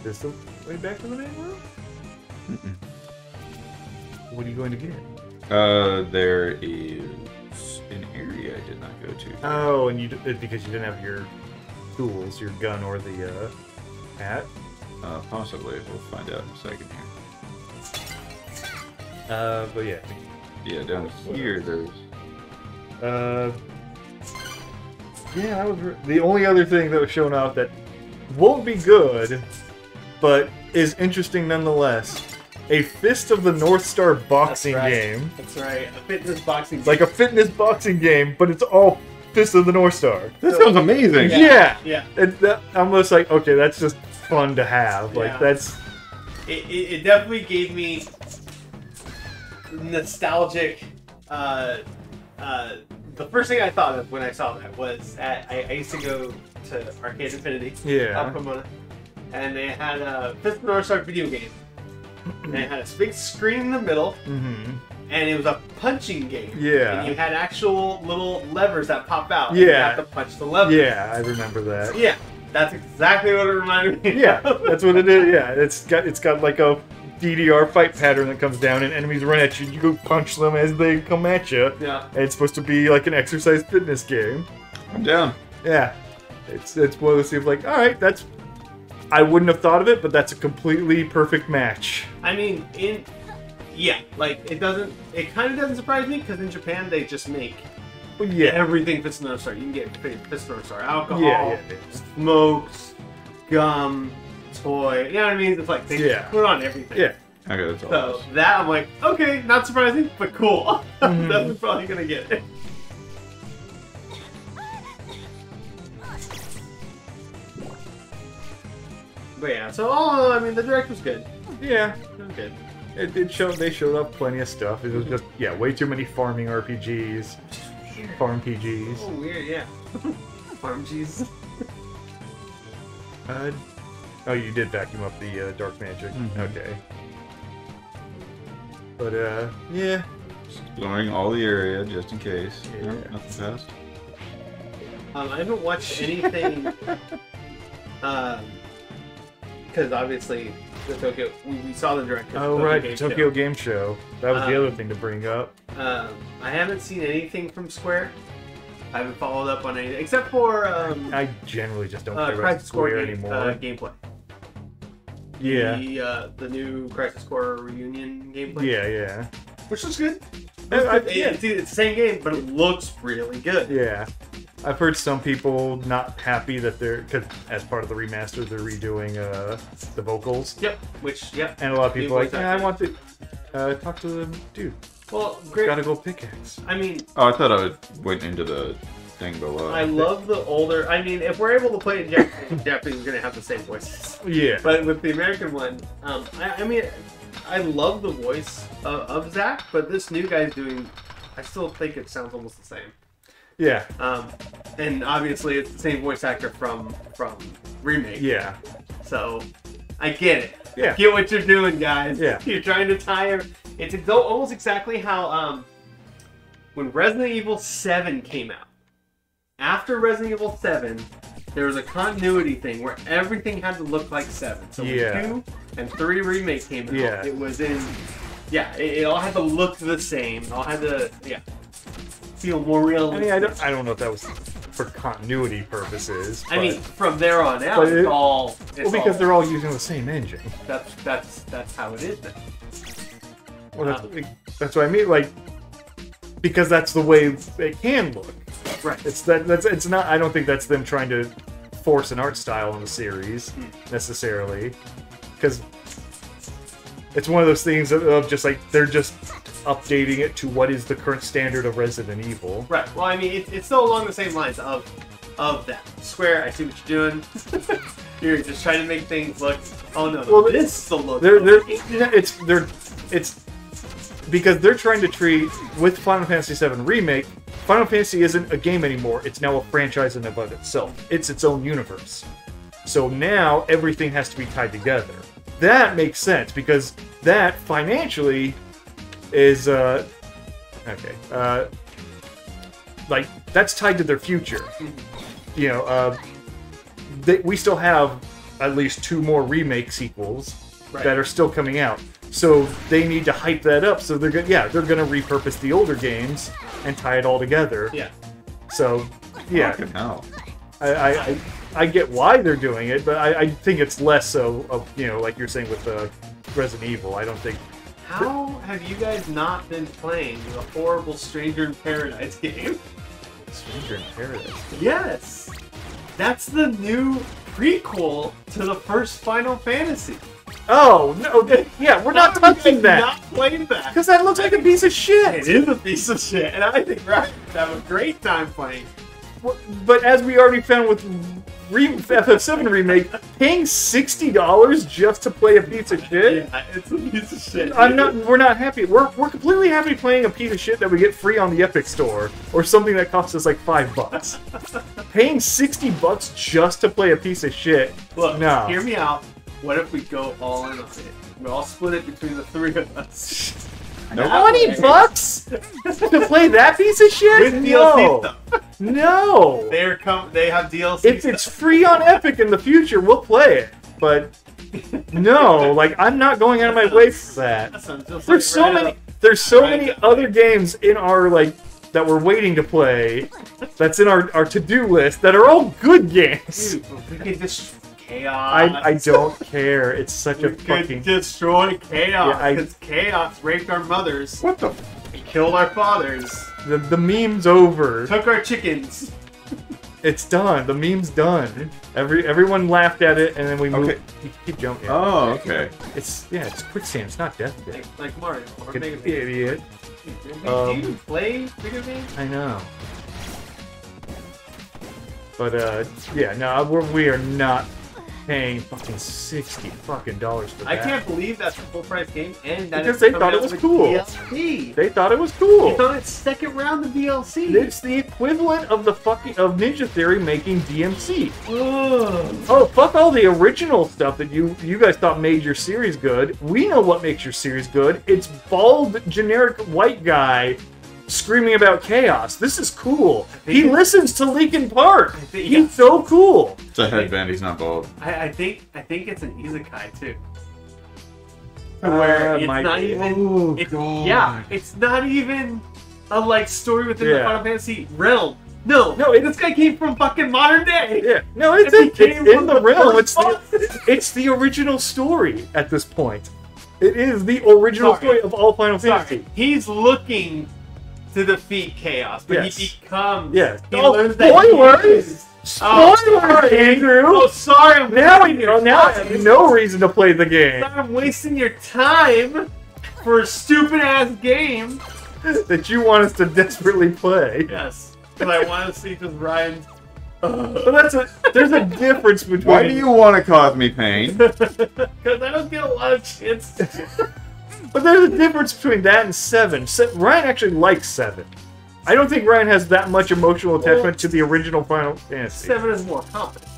This the way back to the main room? Mm-mm. What are you going to get? There is an area I did not go to. Oh, and because you didn't have your tools, your gun or the hat. Possibly. We'll find out in a second here. But yeah. Yeah, down here there's... Yeah, that was the only other thing that was shown off that won't be good, but is interesting nonetheless. A Fist of the North Star boxing That's right. game. That's right. A fitness boxing game. Like a fitness boxing game, but it's all Fist of the North Star. That sounds amazing! Yeah! Yeah. And that, I'm just like, okay, that's just fun to have. Like, Yeah. that's... It definitely gave me nostalgic. The first thing I thought of when I saw that was I used to go to Arcade Infinity. Yeah. Up Pomona, and they had a Fist of the North Star video game. And it had a big screen in the middle, Mm-hmm. and it was a punching game. Yeah. And you had actual little levers that pop out. And you Yeah. have to punch the lever. Yeah, I remember that. Yeah. That's exactly what it reminded me. Yeah, of. that's what it is. Yeah, it's got like a DDR fight pattern that comes down, and enemies run at you. You go punch them as they come at you. Yeah. And it's supposed to be like an exercise fitness game. I'm down. Yeah, it's one of those things like, all right, that's. I wouldn't have thought of it, but that's a completely perfect match. I mean, yeah, like it kind of doesn't surprise me because in Japan they just make Well, yeah, everything Fist of the North Star. You can get Fist of the North Star alcohol, yeah. smokes, gum, toy. You know what I mean? It's like they Yeah. put on everything. Yeah. Okay, that's all. So that I'm like, okay, not surprising, but cool. I'm definitely probably gonna get it. But yeah, so all in all, I mean, the direct was good. Yeah, It was good. they showed up plenty of stuff. It was just way too many farming RPGs, farm PGs. Oh, weird, yeah. Farm cheese. Oh, you did vacuum up the dark magic. Mhm. Okay. But yeah. Exploring all the area just in case. Yeah. No, nothing fast. I haven't watched anything. Because obviously the Tokyo, we saw the direct. Oh right, the Tokyo Game Show. That was the other thing to bring up. I haven't seen anything from Square. I haven't followed up on anything except for I generally just don't care about Crisis Core Square game, anymore. gameplay. Yeah. The new Crisis Core reunion gameplay. Yeah. Which looks good. Yeah. It's the same game, but it looks really good. Yeah. I've heard some people not happy that cause as part of the remaster, they're redoing the vocals. Yep. And a lot of people New are like, voice yeah, I acting. want to talk to them. Dude, Well, great. gotta go pickaxe. I mean, Oh, I thought I went into the thing below. I love the older. I mean, if we're able to play it in Japanese, we're gonna have the same voices. Yeah. But with the American one, I mean, I love the voice of Zack, but this new guy's doing. I still think it sounds almost the same. Yeah. And obviously it's the same voice actor from Remake. Yeah. So I get it. Yeah. Get what you're doing, guys. Yeah. You're trying to tie her. It's almost exactly how when Resident Evil 7 came out. After Resident Evil 7, there was a continuity thing where everything had to look like 7. So when 2 and 3 Remake came out, it was in... Yeah, it all had to look the same. It all had to, feel more realistic. I mean, I don't know if that was for continuity purposes. I mean, from there on out, it's all... because they're all using the same engine. That's how it is now. Well, that's what I mean. Like, because that's the way it can look. Right. It's not. I don't think that's them trying to force an art style in the series necessarily, because it's one of those things of just like they're just updating it to what is the current standard of Resident Evil. Right. Well, I mean, it's still along the same lines of that. Square, I see what you're doing. You're just trying to make things look. Oh no, well, this still looks. It's because they're trying to treat with Final Fantasy VII Remake. Final Fantasy isn't a game anymore. It's now a franchise in and of itself. It's its own universe. So now everything has to be tied together. That makes sense because that financially is like that's tied to their future. You know, we still have at least 2 more remake sequels that are still coming out. So they need to hype that up. So they're gonna repurpose the older games and tie it all together. Yeah. So yeah, Fucking hell. I get why they're doing it, but I think it's less so of, you know, like you're saying with Resident Evil. I don't think. How have you guys not been playing the horrible Stranger in Paradise game? Stranger in Paradise. Yes, that's the new prequel to the first Final Fantasy. Oh no! Yeah, we're not touching that. Not playing that because that looks like a piece of shit. It is a piece of shit, and I think Ryan would have a great time playing. But as we already found with FF7 Remake, paying $60 just to play a piece of shit. Yeah, it's a piece of shit. We're not happy. We're completely happy playing a piece of shit that we get free on the Epic Store or something that costs us like $5. Paying $60 just to play a piece of shit. Look, no. Hear me out. What if we go all in on it? We all split it between the 3 of us. Nope. $20 to play that piece of shit? With DLC stuff. No. They have DLC. If it's free on Epic in the future, we'll play it. But no, like I'm not going out of my way for that. There's so many other games in our that we're waiting to play. That's in our to-do list that are all good games. Dude, we can just chaos. I don't care. It's such a fucking destroy chaos because chaos raped our mothers. What the? Killed our fathers. The meme's over. Took our chickens. It's done. The meme's done. Everyone laughed at it, and then we moved. You keep jumping. Oh, okay. It's quicksand. It's not death day. Like Mario. Or Idiot. Do you play video games? I know. But yeah, no, we are not paying fucking $60 for that. I can't believe that's a full price game, and that because they thought it was cool. DLC. They thought it was cool. They thought it's second round of DLC. It's the equivalent of of Ninja Theory making DMC. Ugh. Oh, fuck all the original stuff that you guys thought made your series good. We know what makes your series good. It's bald, generic white guy screaming about chaos. This is cool. He listens to Linkin Park. He's so cool. It's a headband. He's not bald. I think it's an isekai too. Where it's not even. It's not even a story within the Final Fantasy realm. No, this guy came from fucking modern day. Yeah, no, it's in the realm. It's the original story at this point. It is the original story of all Final Fantasy. He's looking to defeat chaos, but he becomes. Yes. He learns spoilers! Spoiler, Andrew! Oh, sorry. Now I have no reason to play the game. I'm wasting your time for a stupid ass game that you want us to desperately play. Yes, because I want to see because Ryan. But there's a difference between. Why do you want to cause me pain? Because I don't get a lot of chances. But there's a difference between that and 7. Ryan actually likes 7. I don't think Ryan has that much emotional attachment to the original Final Fantasy. 7 is more competent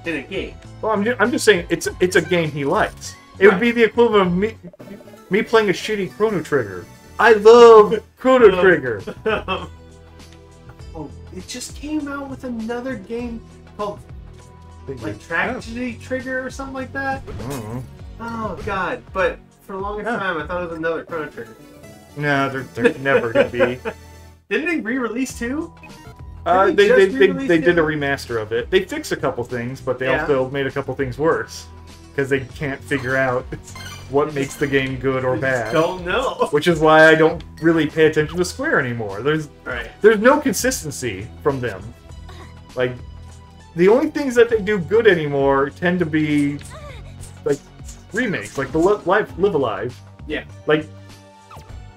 in a game. Well, I'm just saying it's a game he likes. It would be the equivalent of me playing a shitty Chrono Trigger. I love Chrono Trigger. Oh, it just came out with another game called like Tragedy Trigger or something like that. Oh god! But for the longest time, I thought it was another Chrono Trigger. No, they're never gonna be. Didn't they re-release 2? They did a remaster of it. They fixed a couple things, but they also made a couple things worse because they can't figure out what makes the game good or bad. Don't know. Which is why I don't really pay attention to Square anymore. There's no consistency from them. Like, the only things that they do good anymore tend to be like remakes, like the Live Alive. Yeah. Like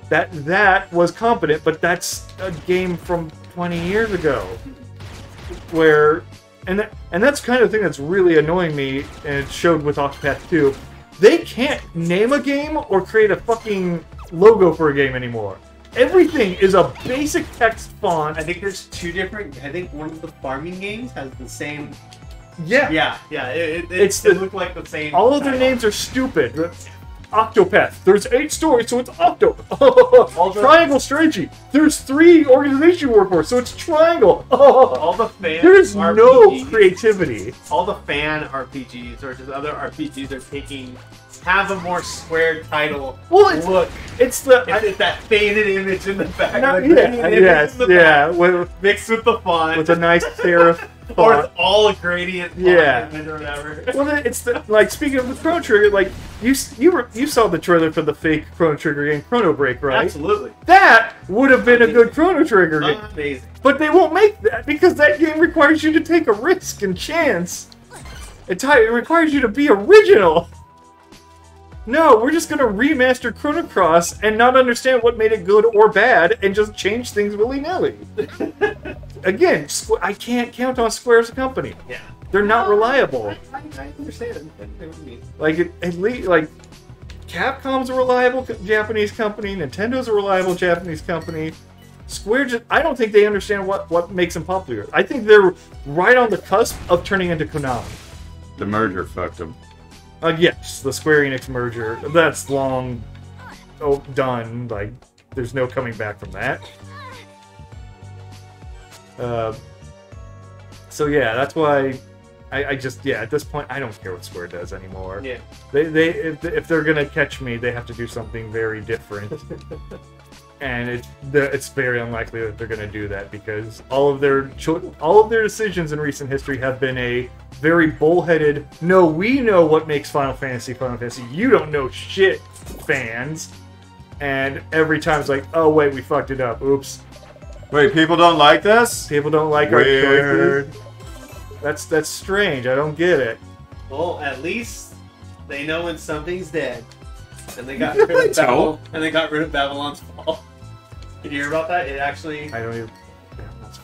that was competent, but that's a game from 20 years ago. Where and that's kind of the thing that's really annoying me, and it showed with Octopath 2. They can't name a game or create a fucking logo for a game anymore. Everything is a basic text font. I think there's 2 different. I think one of the farming games has the same. Yeah. Yeah. It look like the same. All of their names are stupid. Octopath. There's 8 stories, so it's Octo. Triangle Strategy. There's 3 organizations you work for, so it's Triangle. All the fan. There's RPGs, no creativity. All the fan RPGs or just other RPGs are have a more square title. Well, look. It's that faded image in the back. Mixed with the font. With a nice serif font. Or it's all a gradient font or whatever. Well, it's like, speaking of the Chrono Trigger, like you saw the trailer for the fake Chrono Trigger game, Chrono Break, right? Absolutely. That would have been a good Chrono Trigger game. Amazing. But they won't make that because that game requires you to take a risk and chance. It requires you to be original. No, we're just gonna remaster Chrono Cross and not understand what made it good or bad and just change things willy-nilly. Again, I can't count on Square as a company. Yeah. They're not reliable. I understand. Like, at least, like, Capcom's a reliable Japanese company, Nintendo's a reliable Japanese company. Square I don't think they understand what makes them popular. I think they're right on the cusp of turning into Konami. The merger fucked them. Yes, the Square Enix merger. That's long done. Like, there's no coming back from that. So yeah, that's why I just at this point I don't care what Square does anymore. Yeah. If they're gonna catch me, they have to do something very different. And it's very unlikely that they're gonna do that because all of their decisions in recent history have been a very bullheaded, no, we know what makes Final Fantasy, you don't know shit, fans. And every time it's like, oh wait, we fucked it up, oops. Wait, people don't like this? People don't like our choices? That's strange, I don't get it. Well, at least they know when something's dead. And they got rid of Babylon's Fall. Did you hear about that? It actually... I don't even...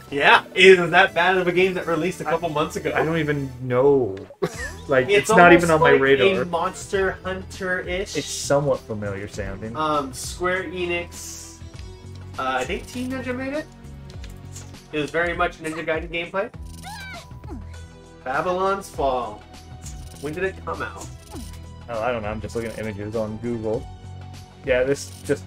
Yeah, it was that bad of a game that released a couple months ago. I don't even know. Like, it's not even on my radar. It's a Monster Hunter-ish. It's somewhat familiar sounding. Square Enix, I think Team Ninja made it. It was very much Ninja Gaiden gameplay. Babylon's Fall. When did it come out? Oh, I don't know. I'm just looking at images on Google. Yeah, this just...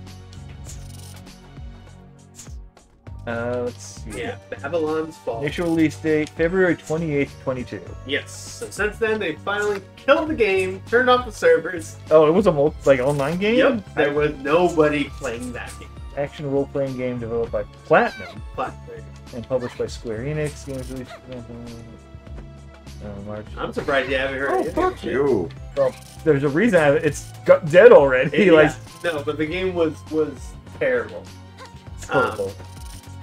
let's see. Yeah, Babylon's Fall. Initial release date, February 28th, 22. Yes. So since then, they finally killed the game, turned off the servers. Oh, it was a online game? Yep. There was nobody playing that game. Action role-playing game developed by Platinum. Platinum. And published by Square Enix. Games released March. I'm surprised you haven't heard Oh, of it. fuck you. Well, there's a reason it's dead already. Like, no, but the game was terrible. horrible.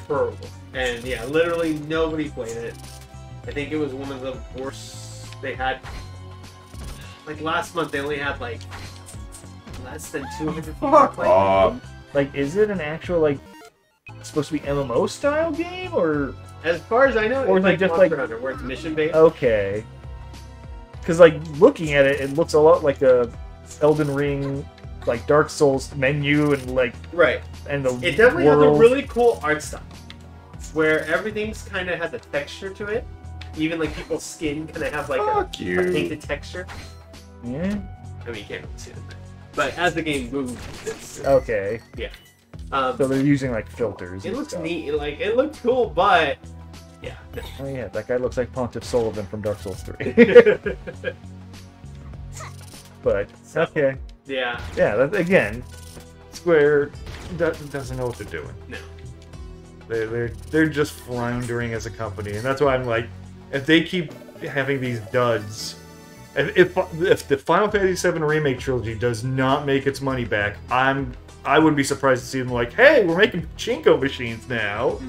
Horrible. And yeah, literally nobody played it. I think it was one of the worst they had. Like last month, they only had like less than 200 people playing. Like, is it an actual like supposed to be MMO style game or? As far as I know, or it's like like just Monster like Hunter, where it's mission based. Okay. Because like looking at it, it looks a lot like a Elden Ring like Dark Souls menu and like Right. and the It definitely has a world. really cool art style, where everything's kind of has a texture to it. Even like people's skin kind of have like Fuck a you. painted texture. Yeah. I mean, you can't really see it, but as the game moves, it's Okay. um, So they're using like filters. it and looks stuff. neat. Like it looks cool, but yeah. Oh yeah, that guy looks like Pontiff Sullivan from Dark Souls 3. But okay, Yeah. yeah. That, again, Square doesn't know what they're doing. No. They're just floundering as a company, and that's why I'm like, if they keep having these duds, if the Final Fantasy VII Remake trilogy does not make its money back, I would be surprised to see them like, hey, we're making pachinko machines now,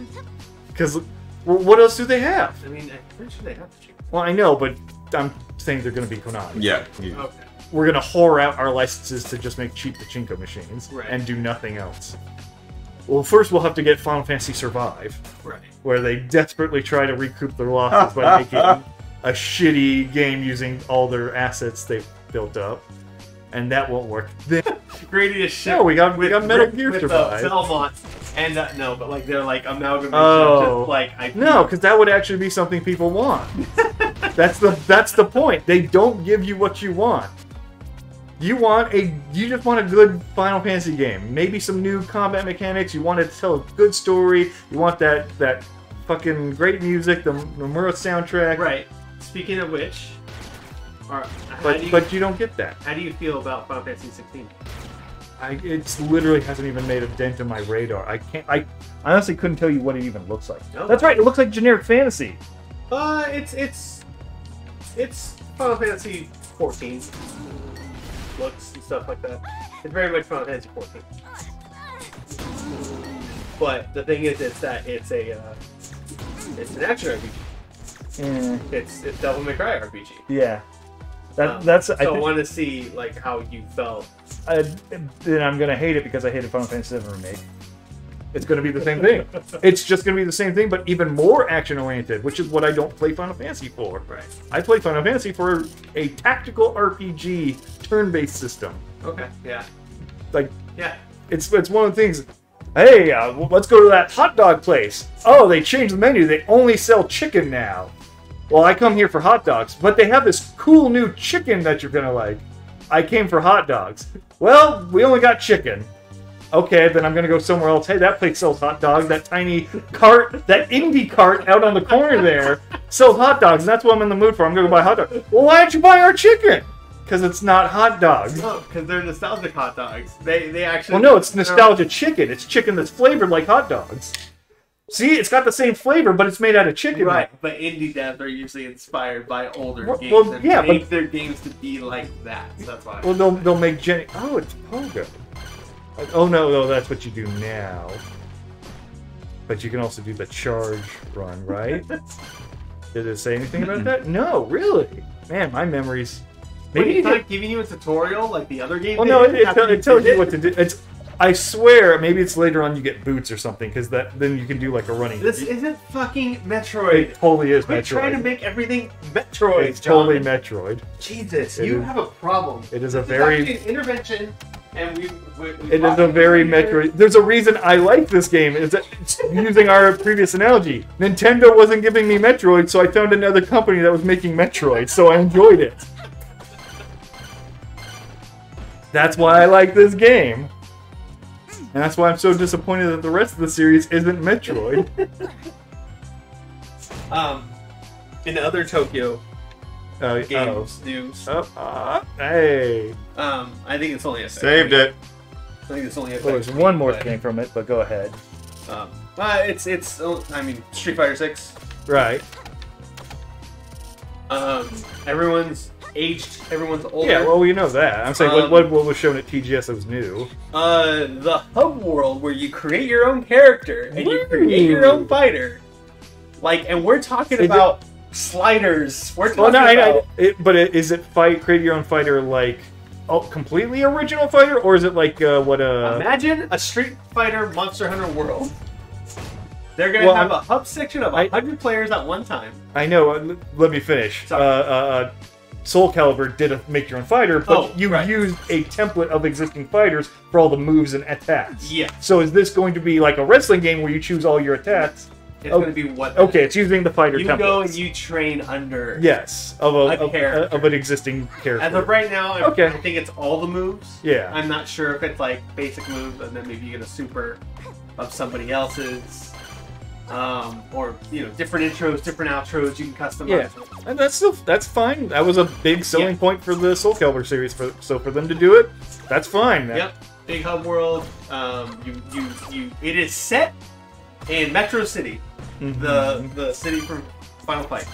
because what else do they have? I mean, I'm pretty sure they have to. Well, I know, but I'm saying they're going to be Konami. Yeah. Okay. We're going to whore out our licenses to just make cheap pachinko machines Right. and do nothing else. Well, first we'll have to get Final Fantasy Survive, Right. where they desperately try to recoup their losses by making a shitty game using all their assets they've built up, and that won't work. Then, Greatest shit. no, we got Metal Gear with Survive. Belmont, and no, but like they're like amalgamation. Oh. Just like I No, because that would actually be something people want. That's the point. They don't give you what you want. You just want a good Final Fantasy game. Maybe some new combat mechanics. You want it to tell a good story. You want that fucking great music, the Nomura soundtrack. Right. Speaking of which, But you don't get that. how do you feel about Final Fantasy 16? It's literally hasn't even made a dent in my radar. I honestly couldn't tell you what it even looks like. No. That's right. It looks like generic fantasy. It's Final Fantasy 14 looks and stuff like that. It's very much Final Fantasy 14. But the thing is that it's an action RPG. It's Devil May Cry RPG. Yeah. So I want to see like how you felt. Then I'm gonna hate it because I hated Final Fantasy VII Remake. It's gonna be the same thing. It's just gonna be the same thing, but even more action-oriented, which is what I don't play Final Fantasy for. Right. I play Final Fantasy for a tactical RPG turn-based system. Okay. Yeah. Like, Yeah. it's one of the things. Hey, let's go to that hot dog place. Oh, they changed the menu. They only sell chicken now. Well, I come here for hot dogs, but they have this cool new chicken that you're gonna like. I came for hot dogs. Well, we only got chicken. Okay, then I'm gonna go somewhere else. Hey, that place sells hot dogs. That tiny cart, that indie cart out on the corner there, sells hot dogs, and that's what I'm in the mood for. I'm gonna go buy hot dogs. Well, why don't you buy our chicken? Because it's not hot dogs. No, because they're nostalgic hot dogs. They actually. Well, no, it's nostalgia chicken. It's chicken that's flavored like hot dogs. See, it's got the same flavor, but it's made out of chicken. Right, but indie devs are usually inspired by older Well, games well, and yeah, make but- their games to be like that. So that's why. Well, they'll make Jenny. Oh, it's Pogo. Oh no, that's what you do now. But you can also do the charge run, right? Did it say anything about that? No, really. Man, my memories. Maybe it's Maybe. not giving you a tutorial like the other game. Well, no, did after it tells did you what to do. It's. I swear, maybe it's later on you get boots or something, because then you can do like a running. This isn't fucking Metroid. It totally is We're Metroid. trying to make everything Metroid. It's John. totally Metroid. Jesus, It you is- have a problem. It is a This very. actually an intervention, and we It is a very Metroid. There's a reason I like this game. Is that it's using our previous analogy? Nintendo wasn't giving me Metroid, so I found another company that was making Metroid, so I enjoyed it. That's why I like this game. And that's why I'm so disappointed that the rest of the series isn't Metroid. In other Tokyo Oh, games news, hey. I think it's only a second. Saved it. I think it's only a Well, there's second, one more but, thing from it, but go ahead. it's I mean Street Fighter 6. Right. Everyone's aged. Everyone's older. Yeah, well, we know that. I'm saying, what was shown at TGS that was new? The hub world where you create your own character and you create your own fighter. Like, and we're talking about sliders. We're talking about. Is it create your own fighter like completely original fighter, or is it like Imagine a Street Fighter Monster Hunter world. They're gonna have a hub section of 100 players at one time. I know. Let me finish. Soul Calibur did a make your own fighter, but you right. used a template of existing fighters for all the moves and attacks. Yeah. So is this going to be like a wrestling game where you choose all your attacks? It's going to be what? Okay, it's using the fighter you templates. go and you train under. Yes, of an existing character. As of right now, I think it's all the moves. Yeah. I'm not sure if it's like basic moves and then maybe you get a super of somebody else's. Or different intros, different outros you can customize. Yeah, and that's fine. That was a big selling point for the Soul Calibur series. So for them to do it, that's fine. Yep, big hub world. It is set in Metro City, the city from Final Fight.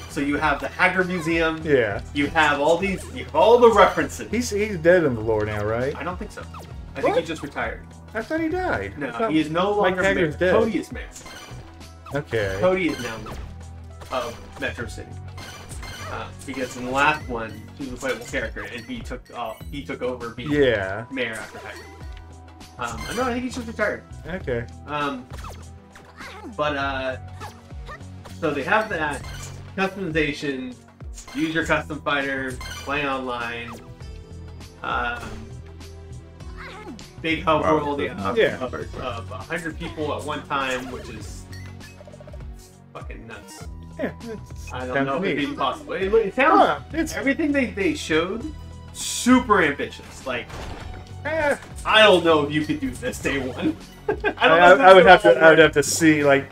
So you have the Haggard Museum. Yeah. You have all these. You have all the references. He's dead in the lore now, right? I don't think so. I think he just retired. I thought he died. No, he is no longer mayor. dead. Cody is mayor. Okay. Cody is now mayor of Metro City. Because in the last one, he was a playable character, and he took over being mayor after Haggard. No, I think he's just retired. Okay. So they have that customization. Use your custom fighter. Play online. Big hub world of 100 people at one time, which is fucking nuts. Yeah, I don't know if it'd be possible. It sounds everything they showed super ambitious. Like I don't know if you could do this day one. I would have to see like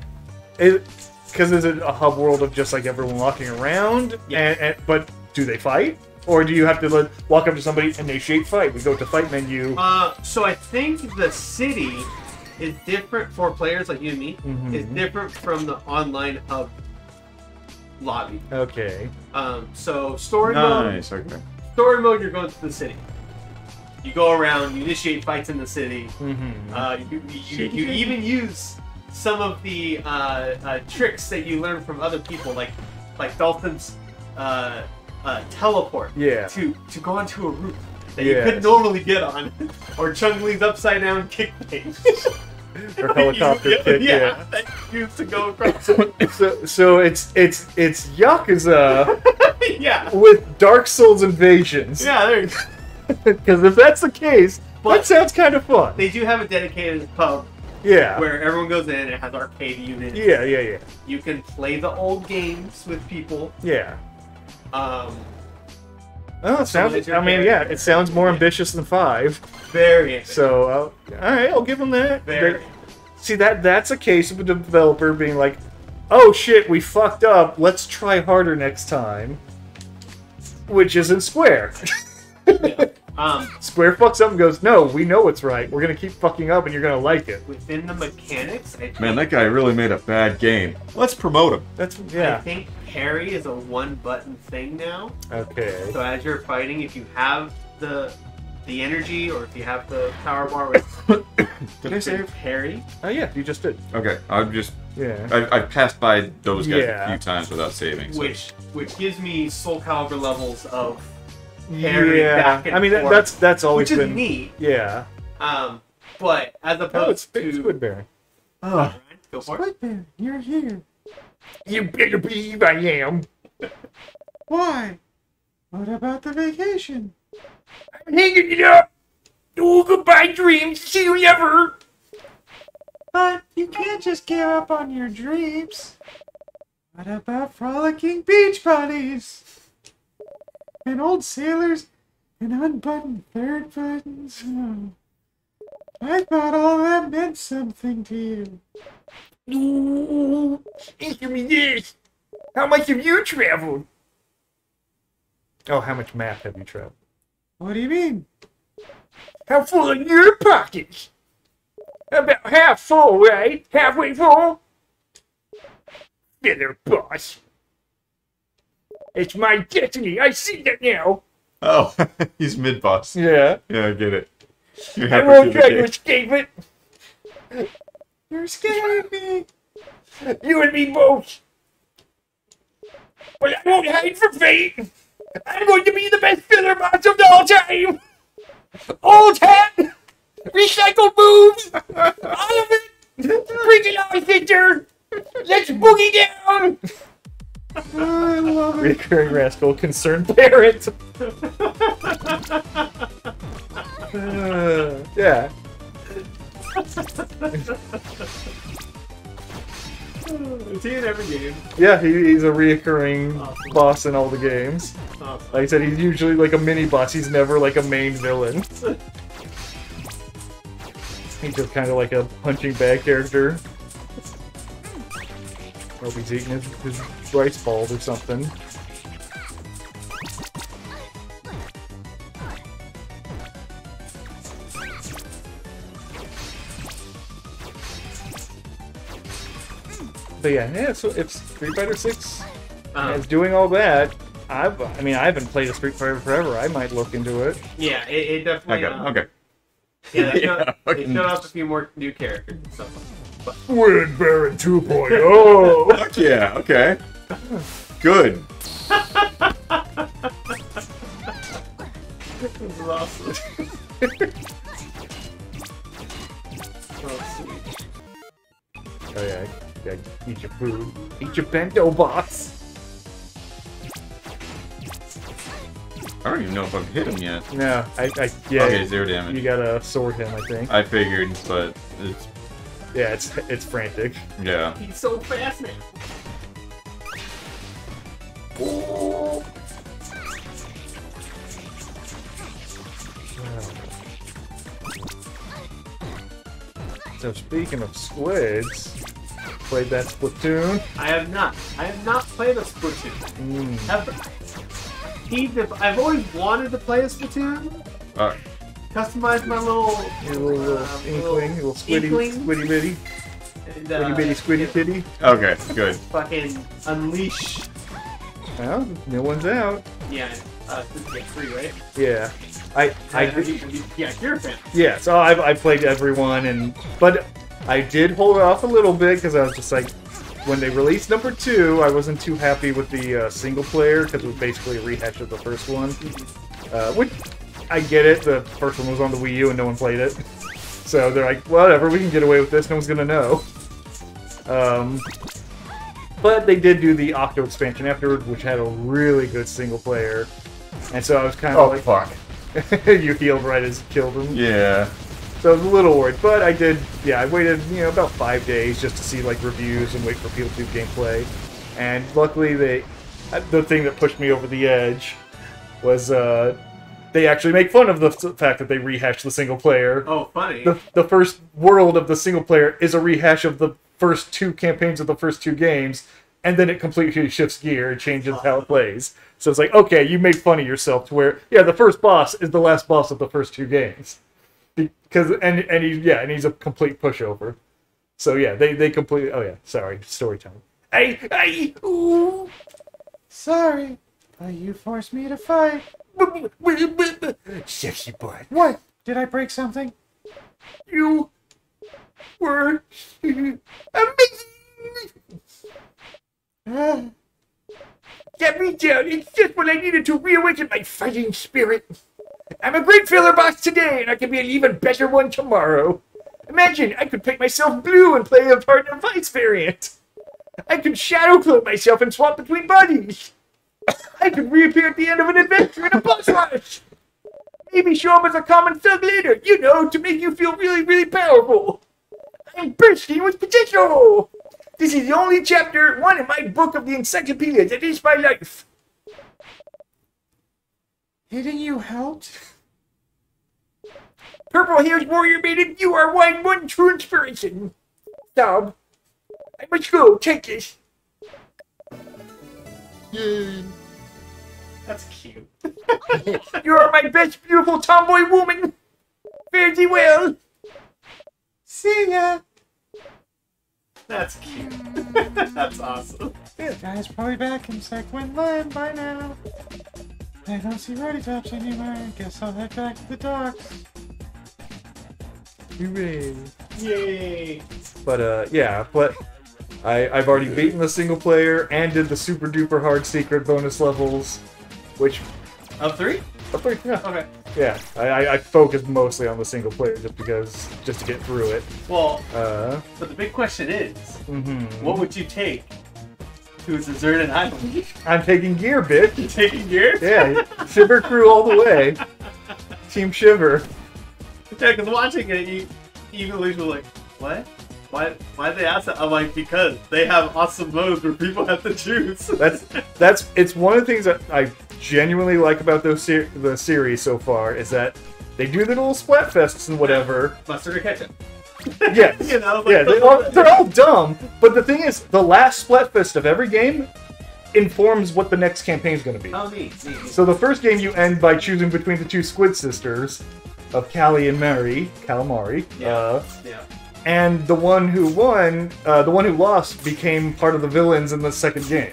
it because is it a hub world of just like everyone walking around but do they fight? Or do you have to walk up to somebody, initiate fight? We go to fight menu. So I think the city is different for players like you and me. Is different from the online hub lobby. Okay. So story mode. Okay. Story mode, you're going to the city. You go around, you initiate fights in the city. You even use some of the tricks that you learn from other people, like Dolphin's. Teleport to go onto a roof that you couldn't normally get on, or Chung-Li's upside down kick thing. Or helicopter kick, that you used to go across. So it's Yakuza Yeah. with Dark Souls invasions. Yeah, there you go. Because if that's the case, that sounds kind of fun. They do have a dedicated pub. Yeah. Where everyone goes in and it has arcade units. Yeah. You can play the old games with people. Yeah. Well, it sounds. It sounds more ambitious than 5. Very ambitious. So, all right, I'll give them that. See that's a case of a developer being like, "Oh shit, we fucked up. Let's try harder next time," which isn't Square. Square fucks up and goes, "No, we know what's right. We're gonna keep fucking up, and you're gonna like it." Within the mechanics, Man, that guy really made a bad game. Let's promote him. I think parry is a one-button thing now. Okay. So as you're fighting, if you have the energy or if you have the power bar with Did I save? parry? Oh yeah, you just did. Okay, I'm just. Yeah. I've passed by those guys a few times without saving. So. Which gives me Soul Calibur levels of parry back and I mean forth, that's always which been is neat. Yeah. But as opposed to Squidbear. Oh, go for it. Squidbear, you're here. You better believe I am. Why? What about the vacation? I'm hanging it up. Oh, goodbye, dreams. See you never. But you can't just give up on your dreams. What about frolicking beach buddies? And old sailors and unbuttoned third buttons? Oh. I thought all that meant something to you. No. Answer me this. How much have you traveled? Oh, how much map have you traveled? What do you mean? How full are your pockets? About half full, right? Halfway full? Feather boss. It's my destiny. I see that now. Oh, he's mid-boss. Yeah. Yeah, I get it. I won't try to escape it. You're scaring me. You and me both. But I won't hide from fate. I'm going to be the best filler boss of all time. Old hat. Recycled moves. All of it. Bring it on, Victor. Let's boogie down. I love it. Recurring rascal, concerned parent. Yeah. Is he in every game? Yeah, he's a reoccurring Awesome. boss in all the games. Awesome. Like I said, he's usually like a mini boss. He's never like a main villain. He's just kind of like a punching bag character. Hope he's eating his rice balls or something. But yeah, so if Street Fighter 6 is doing all that, I mean, I haven't played a Street Fighter forever. I might look into it. Yeah, it definitely. Okay. Yeah, Yeah, they showed off a few more new characters and stuff. Wind Baron 2.0! Fuck yeah, okay. Good. This is awesome. Oh, sweet. Oh yeah, eat your food. Eat your bento box! I don't even know if I've hit him yet. No, yeah. Okay, 0 damage. You gotta sword him, I think. I figured, but it's... Yeah, it's frantic. Yeah. He's so fast now. So speaking of squids, played that Splatoon. I have not. I have not played a Splatoon. Ever. I've always wanted to play a Splatoon. Customize my little... Your little inkling, little squiddy, inkling. squiddy bitty, And, squiddy bitty, squiddy kitty. Okay, good. fucking unleash. Well, new one's out. Yeah, this is get free, right? Yeah, Yeah, you're a fan. yeah. So I played everyone, but I did hold off a little bit because I was just like, when they released number 2, I wasn't too happy with the single player because it was basically a rehash of the first one. Which I get it. The first one was on the Wii U and no one played it, so they're like, whatever, we can get away with this. No one's gonna know. But they did do the Octo expansion afterward, which had a really good single player, and so I was kind of fuck. you healed right as you killed him. Yeah. So I was a little worried, but I did. Yeah, I waited, about 5 days just to see like reviews and wait for people to do gameplay, and luckily the thing that pushed me over the edge was they actually make fun of the fact that they rehashed the single player. Oh, funny. The first world of the single player is a rehash of the first 2 campaigns of the first 2 games, and then it completely shifts gear and changes how it plays. So it's like, okay, you made fun of yourself to where, yeah, the first boss is the last boss of the first 2 games. Because he's a complete pushover. So yeah, they completely. Oh yeah, sorry, story time. Ooh, sorry, but you forced me to fight. Sexy boy. What? Did I break something? You were amazing. Get me down. It's just what I needed to reawaken my fighting spirit. I'm a great filler boss today, and I can be an even better one tomorrow. Imagine, I could paint myself blue and play a Partner Vice variant. I could shadow clone myself and swap between bodies. I could reappear at the end of an adventure in a boss rush. Maybe show up as a common thug later, to make you feel really, really powerful. I'm bursting with potential. This is the only chapter 1 in my book of the encyclopedia that is my life. Hitting you helped. Purple Hairs Warrior Maiden, you are one true inspiration. Sob, I must go. Take this. Yay. That's cute. You are my best beautiful tomboy woman. Fare thee well. See ya. That's cute. That's awesome. The guy's probably back in Sequin Land by now. I don't see Roddy Tops anymore. Guess I'll head back to the docks. Hooray. Yay. But I've already beaten the single player and did the super duper hard secret bonus levels, which Of 3? yeah. Okay. Yeah, I focused mostly on the single player just to get through it. Well, but the big question is, what would you take To a deserted island. I'm taking gear, bitch. You taking gear? Yeah, Shiver crew all the way. Team Shiver. Yeah, because watching it, you even was like, what? Why'd they ask that? I'm like, because they have awesome modes where people have to choose. It's one of the things that I genuinely like about the series so far is that they do the little splatfests and whatever. Mustard or ketchup. Yeah, You know, like yeah, they're all dumb. But the thing is, the last splatfest of every game informs what the next campaign is going to be. Oh, neat. So the first game you end by choosing between the two Squid sisters of Callie and Mary, Calamari. Yeah. And the one who won, the one who lost, became part of the villains in the second game.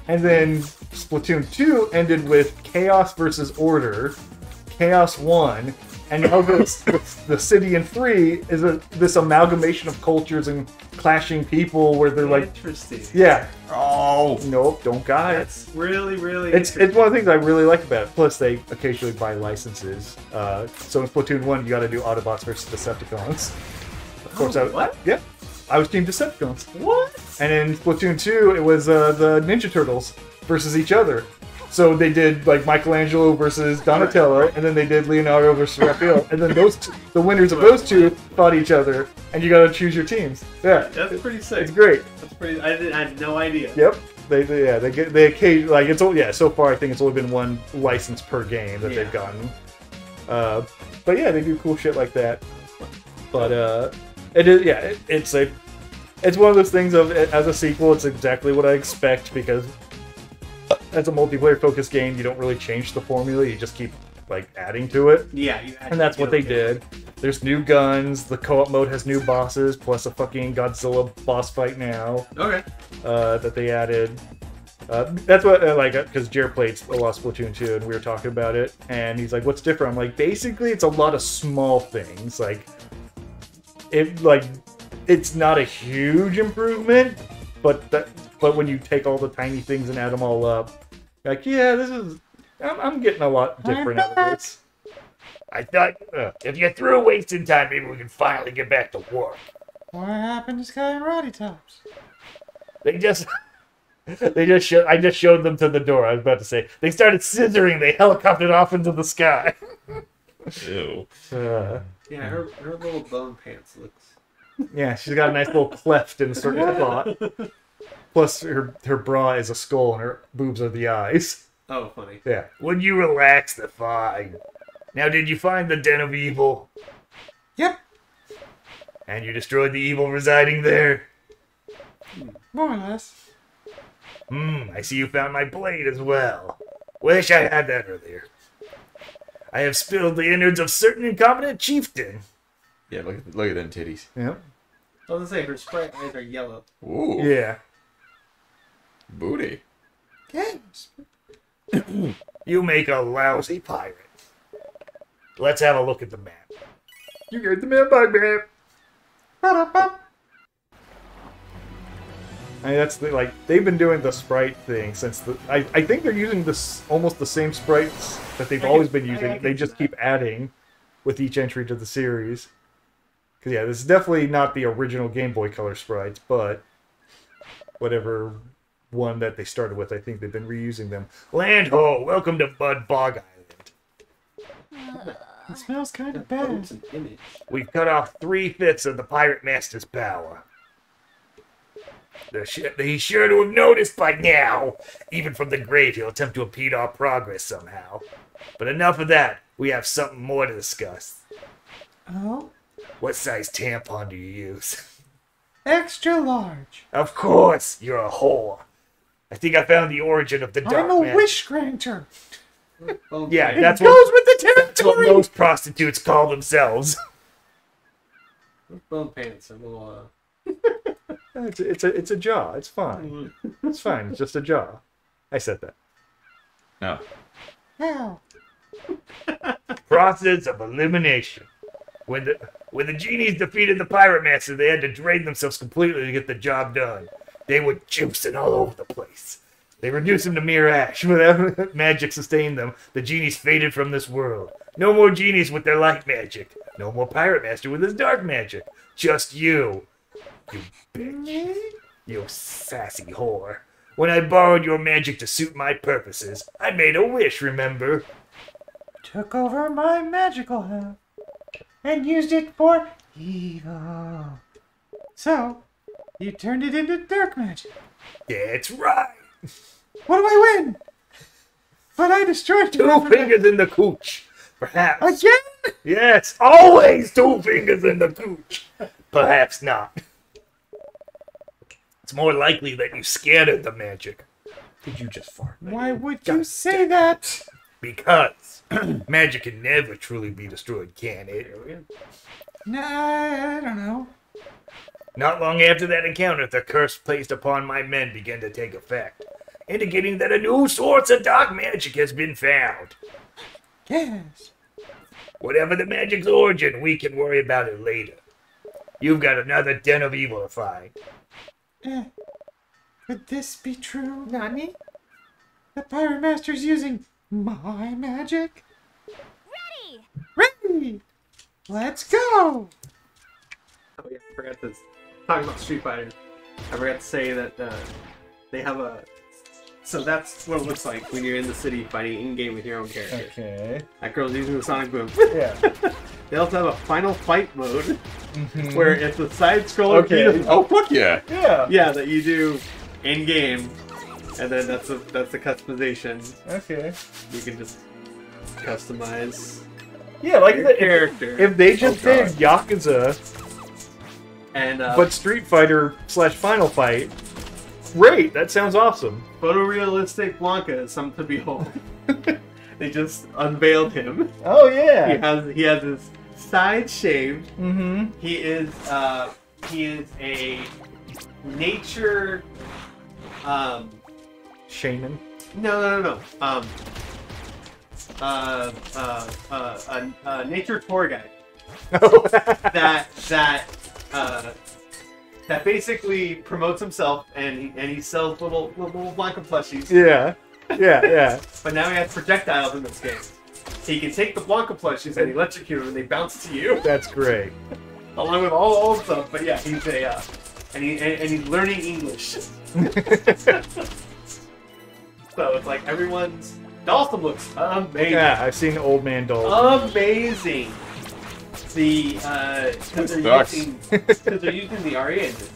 And then Splatoon 2 ended with Chaos versus Order. Chaos won. And now the City in 3 is this amalgamation of cultures and clashing people where they're like... Interesting. Yeah. Oh! Nope, don't guy. That's really It's one of the things I really like about it. Plus, they occasionally buy licenses. So in Splatoon 1, you gotta do Autobots versus Decepticons. Of course, what? Yeah. I was Team Decepticons. What? And in Splatoon 2, it was the Ninja Turtles versus each other. So they did like Michelangelo versus Donatello, and then they did Leonardo versus Raphael, and then the winners of those two fought each other, and you gotta choose your teams. Yeah, That's pretty sick. it's great. That's pretty. I had no idea. Yep. They occasionally, like, it's only, so far I think it's only been one license per game that they've gotten. But yeah, they do cool shit like that. But it is, it's one of those things of, as a sequel, it's exactly what I expect, because as a multiplayer focused game, you don't really change the formula, you just keep like adding to it. Yeah, and that's what they did. There's new guns, the co-op mode has new bosses, plus a fucking Godzilla boss fight now. Okay. That they added. That's what like, because Jared played a lot of Splatoon 2 and we were talking about it, and he's like, what's different? I'm like, basically it's a lot of small things. Like it's not a huge improvement, but when you take all the tiny things and add them all up, like, yeah, I'm getting a lot different out of this. I thought, if you're through wasting time, maybe we can finally get back to work. What happened to Sky and Roddy Tops? I just showed them to the door. I was about to say, they started scissoring, they helicoptered off into the sky. Ew. Yeah, her little bone pants looks. Yeah, she's got a nice little cleft in a certain spot. Plus, her bra is a skull and her boobs are the eyes. Oh, funny. Yeah. When you relax, they're fine. Now, did you find the Den of Evil? Yep, And you destroyed the evil residing there? more or less. I see you found my blade as well. Wish I had that earlier. I have spilled the innards of certain incompetent chieftain. Yeah, look at them titties. Yep. I was gonna say her sprite eyes are yellow. Ooh. Yeah. Booty. Games. You make a lousy pirate. Let's have a look at the map. You get the mailbag map. Ba-da-ba. I mean, that's they've been doing the sprite thing since I think they're using almost the same sprites that they've always been using. They just keep adding with each entry to the series. Because yeah, this is definitely not the original Game Boy Color sprites, but whatever one that they started with, I think they've been reusing them. Landho, welcome to Bud Bog Island. It smells kind of Oh, bad. it's an image. We've cut off 3/5 of the Pirate Master's power. He's sure to have noticed by now. Even from the grave, he'll attempt to impede our progress somehow. But enough of that. We have something more to discuss. Oh, What size tampon do you use? extra large. Of course, you're a whore. I think I found the origin of the dark I'm a magic. wish granter. Bone Yeah, pants. that's Goes what, with the that's what territory. most prostitutes call themselves. Those bone pants are a little. It's a jaw. It's fine. It's fine. It's just a jaw. I said that. No. How? Process of elimination. When the genies defeated the Pirate Master, they had to drain themselves completely to get the job done. They were juicing all over the place. They reduced them to mere ash. Without magic sustained them, the genies faded from this world. No more genies with their light magic. No more Pirate Master with his dark magic. Just you. You bitch. You sassy whore. When I borrowed your magic to suit my purposes, I made a wish, remember? Took over my magical help and used it for evil. So, you turned it into dark magic. That's right. What do I win? But I destroyed Two fingers in the cooch. Perhaps. again. Yes, always two fingers in the cooch. Perhaps not. It's more likely that you scared of the magic. Did you just fart? Why would you say that? Because magic can never truly be destroyed, can it? Nah, I don't know. Not long after that encounter, the curse placed upon my men began to take effect, indicating that a new source of dark magic has been found. Yes. Whatever the magic's origin, we can worry about it later. You've got another den of evil to find. Could this be true, Nani? The Pirate Master's using my magic? Ready! Let's go! Oh yeah, I forgot to talk about Street Fighter. I forgot to say that they have a. So that's what it looks like when you're in the city fighting in game with your own character. Okay. That girl's using the Sonic Boom. Yeah. They also have a final fight mode where it's a side scroller. Okay. Oh, fuck yeah. Yeah. Yeah, that you do in game, and then that's the customization. Okay. You can just customize Yeah, like your the, character. if they just Oh, God. did Yakuza, and but Street Fighter / Final Fight, great. That sounds awesome. photorealistic Blanca is something to behold. They just unveiled him. Oh yeah. He has his side shaved. Mm-hmm. He is a nature. Shaman. No. A nature tour guide that basically promotes himself and he sells little Blanca plushies. Yeah. Yeah. But now he has projectiles in this game. So he can take the Blanca plushies and electrocute them and they bounce to you. That's great. Along with all the old stuff. But yeah, he's a and he's learning English. So it's like everyone's Dalston looks amazing. Yeah, I've seen Old Man Doll. Amazing. The because they're using the RE engine.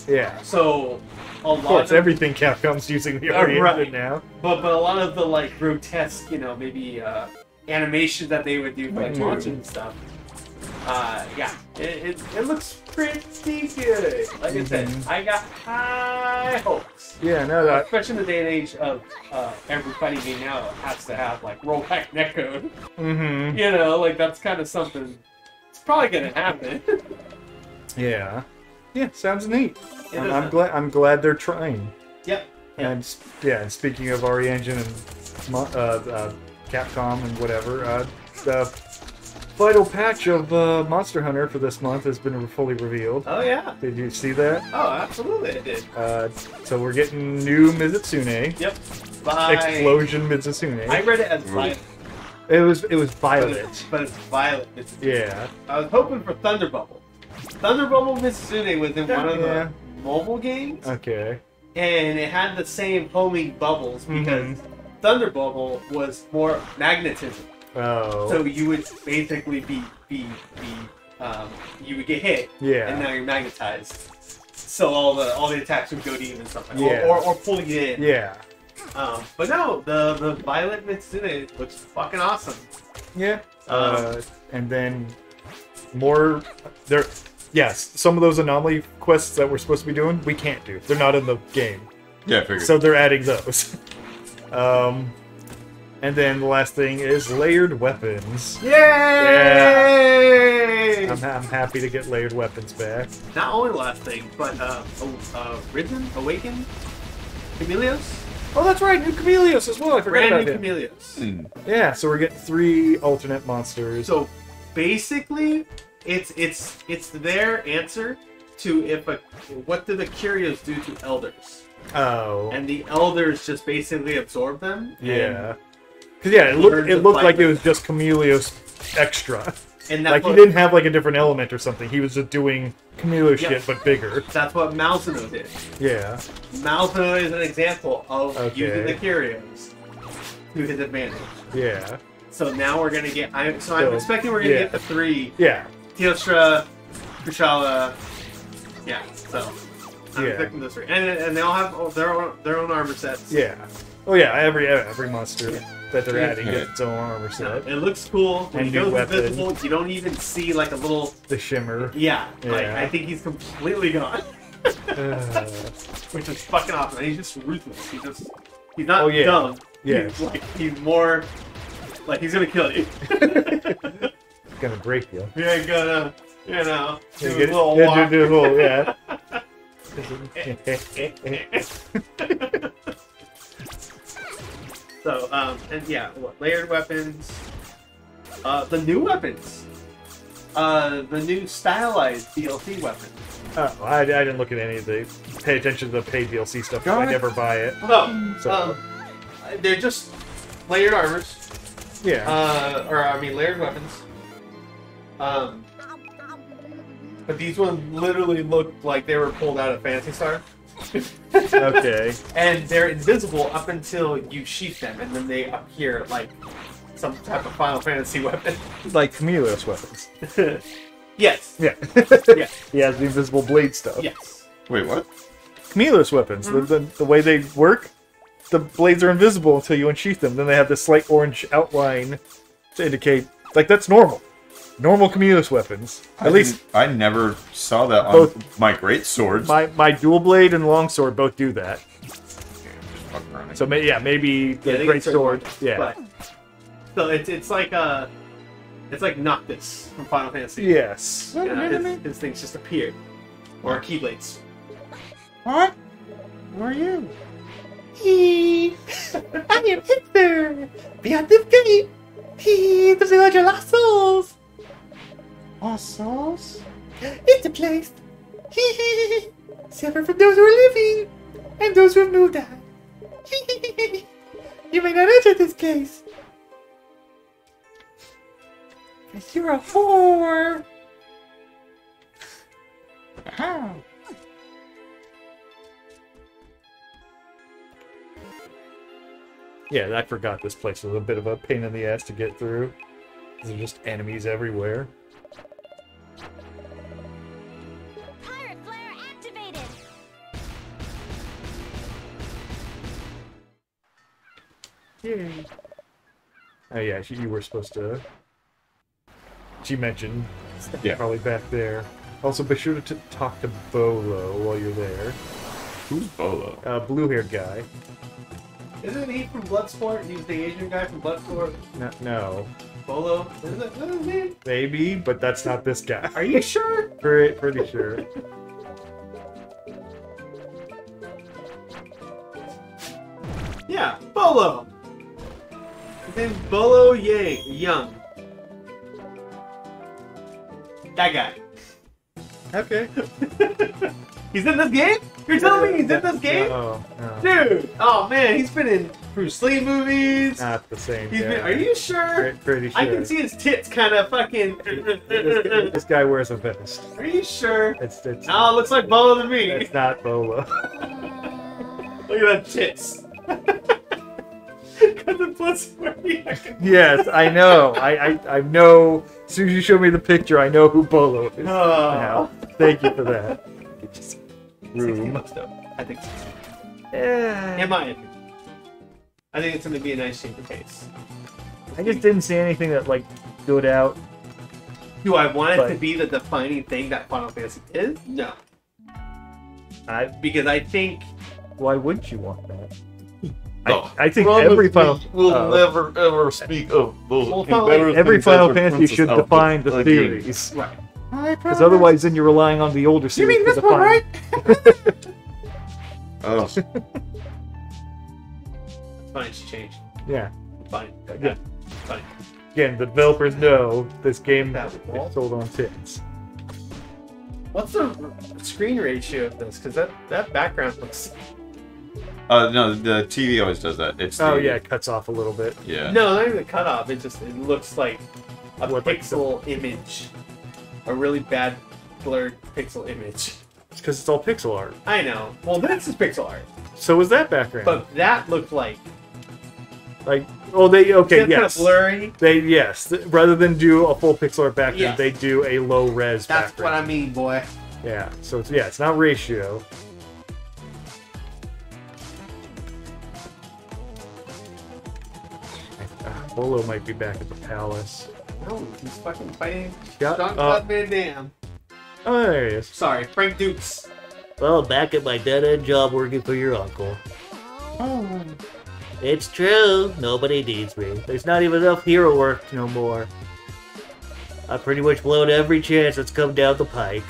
Yeah. So a lot Of course, everything Capcom's using the RE right. engine now. but a lot of the like grotesque, maybe animations that they would do for like launches and stuff. Yeah, it looks pretty good. Like I said, I got high hopes. Yeah, no, that. Especially in the day and age of every fighting game now has to have like rollback netcode. Mm-hmm. Like that's kind of something. It's probably gonna happen. Yeah. Yeah, sounds neat. It I'm does. glad. I'm glad they're trying. Yep. And and speaking of RE engine and Capcom and whatever, the final patch of Monster Hunter for this month has been fully revealed. Oh yeah. Did you see that? Oh, absolutely, I did. So we're getting new Mizitsune. Yep. Explosion Mizitsune. I read it as Violet. It was Violet. But it's Violet. Yeah. I was hoping for Thunder Bubble. Thunder Bubble Mitsune was in one of Yeah. the mobile games, Okay. and it had the same homing bubbles because Thunder Bubble was more magnetism. Oh. So you would basically you would get hit, Yeah. and now you're magnetized. So all the attacks would go to you and stuff like Yeah. or pull you in. Yeah. But no, the Violet Mitsune looks fucking awesome. Yeah. And then more there. Yes, some of those anomaly quests that we're supposed to be doing, we can't do. They're not in the game. Yeah, I figured. So they're adding those. And then the last thing is layered weapons. Yay! I'm happy to get layered weapons back. Not only the last thing, but Awakened, Chameleos, Oh, that's right, new Chameleos as well. I forgot brand about new him. Chameleos. Yeah, so we're getting 3 alternate monsters. So basically, it's their answer to what do the Curios do to elders? Oh. And the elders just basically absorb them. Yeah. Because, yeah, it looked like it was just Chameleos extra. And Like, he didn't have, like, a different element or something. He was just doing Camilo shit, but bigger. That's what Malzeno did. Yeah. Malzeno is an example of Okay. using the curios to his advantage. Yeah. So now we're gonna get. I'm expecting we're gonna yeah. get the 3. Yeah. Teostra, Kushala. Yeah. So I'm Yeah. expecting those 3, and they all have their own armor sets. Yeah. Oh, yeah, every monster that they're Yeah. adding gets its own armor set. It looks cool. When And he new goes weapon. invisible, you don't even see like a little. The shimmer. Yeah. Like, Yeah. I think he's completely gone. Which is fucking awesome. And he's just ruthless. He's not Oh, yeah. dumb. Yeah. He's more like he's gonna kill you. It's gonna break you. He ain't gonna, do a Yeah, little yeah, walk. do a little, yeah. So, and yeah, layered weapons. The new weapons. The new stylized DLC weapons. Oh, I didn't look at any of the... Pay attention to the paid DLC stuff, 'cause I never buy it. No, So- they're just layered armors. Yeah. Layered weapons. But these ones literally look like they were pulled out of Phantasy Star. Okay. And they're invisible up until you sheath them, and then they appear like some type of Final Fantasy weapon. Like Camilo's weapons. Yes. Yeah. Yeah. He has the invisible blade stuff. Yes. Wait, what? Camilo's weapons, the way they work, the blades are invisible until you unsheath them. Then they have this slight orange outline to indicate, like, that's normal. Normal Camilo's weapons. At least I never saw that on Both- my great swords. my dual blade and longsword both do that. Fucking running. So maybe the Yeah, they great get sword. certain Yeah. ones. But, so it's like Noctis from Final Fantasy. Yes. His things just appear. Or Keyblades. What? Who are you? I am Hitler. Beyond this gate. The village of lost souls. Lost souls? It's a place. Separate from those who are living and those who have moved on. You may not enter this place. Because you're a whore. How? Yeah, I forgot this place was a bit of a pain in the ass to get through. There's just enemies everywhere. Pirate flare activated. Yay. Oh yeah, you were supposed to... She mentioned, Yeah. probably back there. Also, be sure to talk to Bolo while you're there. Who's Bolo? Blue-haired guy. Isn't he from Bloodsport? He's the Asian guy from Bloodsport. No. Bolo? Isn't that his name? Maybe, but that's not this guy. Are you sure? Pretty sure. Yeah, Bolo. His name's Bolo Young. That guy. Okay. He's in this game? You're telling me he's in this game? No, no. Dude! Oh man, he's been in Bruce Lee movies. Not the same He's guy. been, are you sure? Pretty sure. I can see his tits kind of fucking. This guy wears a vest. Are you sure? It's Oh, it looks like Bolo to me. it's not Bolo. Look at that tits. Because it puts Yes, I know. I know. As soon as you show me the picture, I know who Bolo is. Now, thank you for that. Room. I think so. Yeah. In my opinion. I think it's going to be a nice change of pace. I just didn't see anything that like stood out. Do I want it to But- be the defining thing that Final Fantasy is? No. Because I think Why wouldn't you want that? Oh. I think every Final We'll never ever speak of those Well, better every things Final as Fantasy Princess should Alpha define the again. series. right. Because otherwise, then you're relying on the older series. to define- Oh, It's fine to change. Yeah. Fine. Yeah. Fine. Again, the developers know this game That is wall? sold on tits. What's the screen ratio of this? Because that background looks. no, the TV always does that. It's Oh the- yeah, it cuts off a little bit. yeah. No, not even the cutoff. It looks like a what, like, pixel image, a really bad blurred pixel image. It's because it's all pixel art. I know. Well, this is pixel art, So was that background? but that looked like okay, kind yes. of blurry. Rather than do a full pixel art background, Yes. they do a low res That's background. what I mean, boy. Yeah, so it's not ratio. Bolo might be back at the palace. No, he's fucking fighting Yeah, Jean-Claude Van Damme. Oh, there he is. Sorry, Frank Dukes. Well, back at my dead-end job working for your uncle. Oh. It's true, nobody needs me. There's not even enough hero work no more. I've pretty much blown every chance that's come down the pike.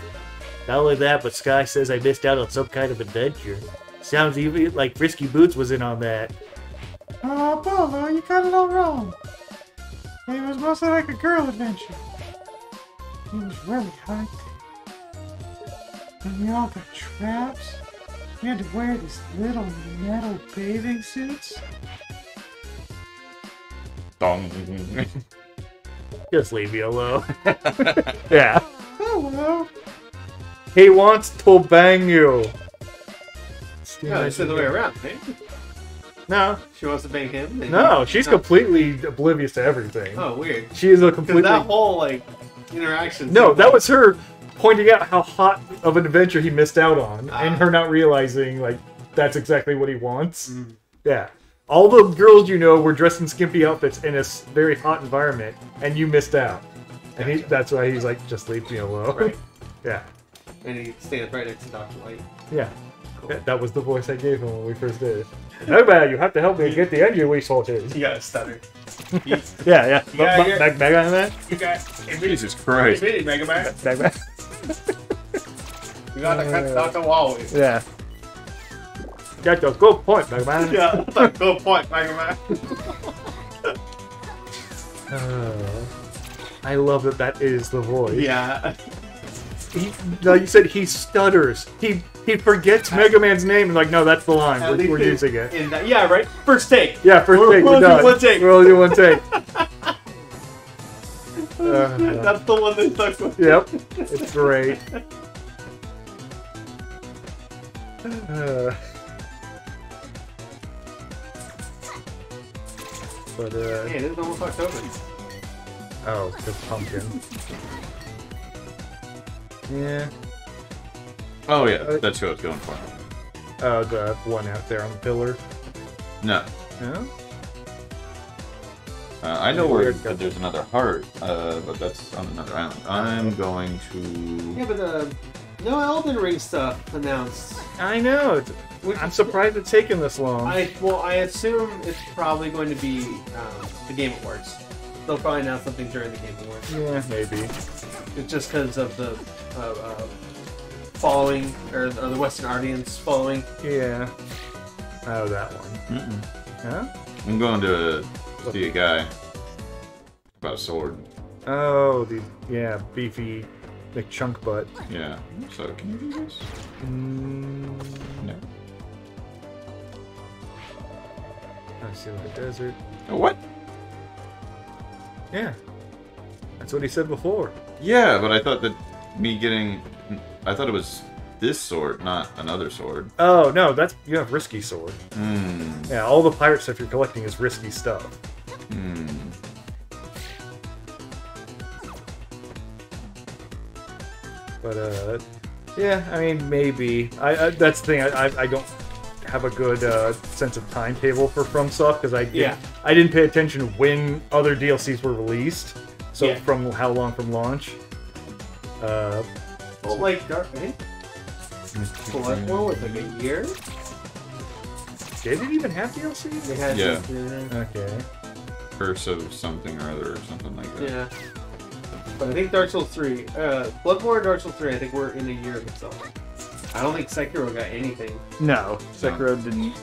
Not only that, but Sky says I missed out on some kind of adventure. Sounds even like Frisky Boots was in on that. Oh, Bolo, you got it all wrong. It was mostly like a girl adventure. It was really high tech. And we all got traps. We had to wear these little metal bathing suits. Dong. Just leave me alone. Yeah. Hello. He wants to bang you. No, it's the other way around, right? No, She wants to bang him. and no, he- she's completely oblivious to everything. Oh, weird. She is a Because completely. that whole like interaction. No, seemed that like- was her pointing out how hot of an adventure he missed out on, Ah. and her not realizing like that's exactly what he wants. Mm. Yeah. All the girls you know were dressed in skimpy outfits in a very hot environment, and you missed out. And that's why he's like, just leave me alone. Right. Yeah. And he stands right next to Dr. White. Yeah. Cool. That was the voice I gave him when we first did it. No, man, you have to help me get the engine we sorted. You got a stutter. Yeah, yeah. Yeah, yeah. Back on that? You got Jesus Christ. Mega Man. Back. You got to cut Dr. Wally. Yeah. That's a good point, back man. Yeah, that's a good point, Mega Man. I love that is the voice. Yeah. Like you said, he stutters. He forgets Mega Man's name and like, no, that's the line. At least We're using it. Yeah, right? First take. Yeah, first take. We'll We're do done. one take. We'll do one take. That's the one they stuck with. Yep, it's great. But Hey, this is almost October. oh, the pumpkin. Yeah. Oh yeah, that's who I was going for. Oh, the one out there on the pillar. No. No. I know where Weird. there's another heart, but that's on another island. I'm going to... Yeah, but no Elden Ring stuff announced. I know. I'm surprised it's taken this long. I assume it's probably going to be the Game Awards. They'll probably announce something during the Game Awards. Yeah, maybe. It's just because of the following, or the Western audience following. Yeah. Oh, that one. Mm-mm. Huh? I'm going to see a guy about a sword. Oh, the beefy McChunk butt. Yeah. So can you do this? No. I see the desert. Oh, what? Yeah. That's what he said before. Yeah, but I thought that I thought it was this sword, not another sword. Oh, no, you have risky sword. Hmm. Yeah, all the pirate stuff you're collecting is risky stuff. Hmm. But, yeah, I mean, maybe. That's the thing, I don't have a good sense of timetable for FromSoft, because I didn't pay attention to when other DLCs were released. So from how long from launch. Well, like Dark Knight. Select one was like a year. Did it even have DLC? They had Yeah. Okay. Curse of something or other, or something like that. Yeah. But I think Dark Souls 3, Bloodborne and Dark Souls 3, I think we're in a year of itself. I don't think Sekiro got anything. No, Sekiro didn't.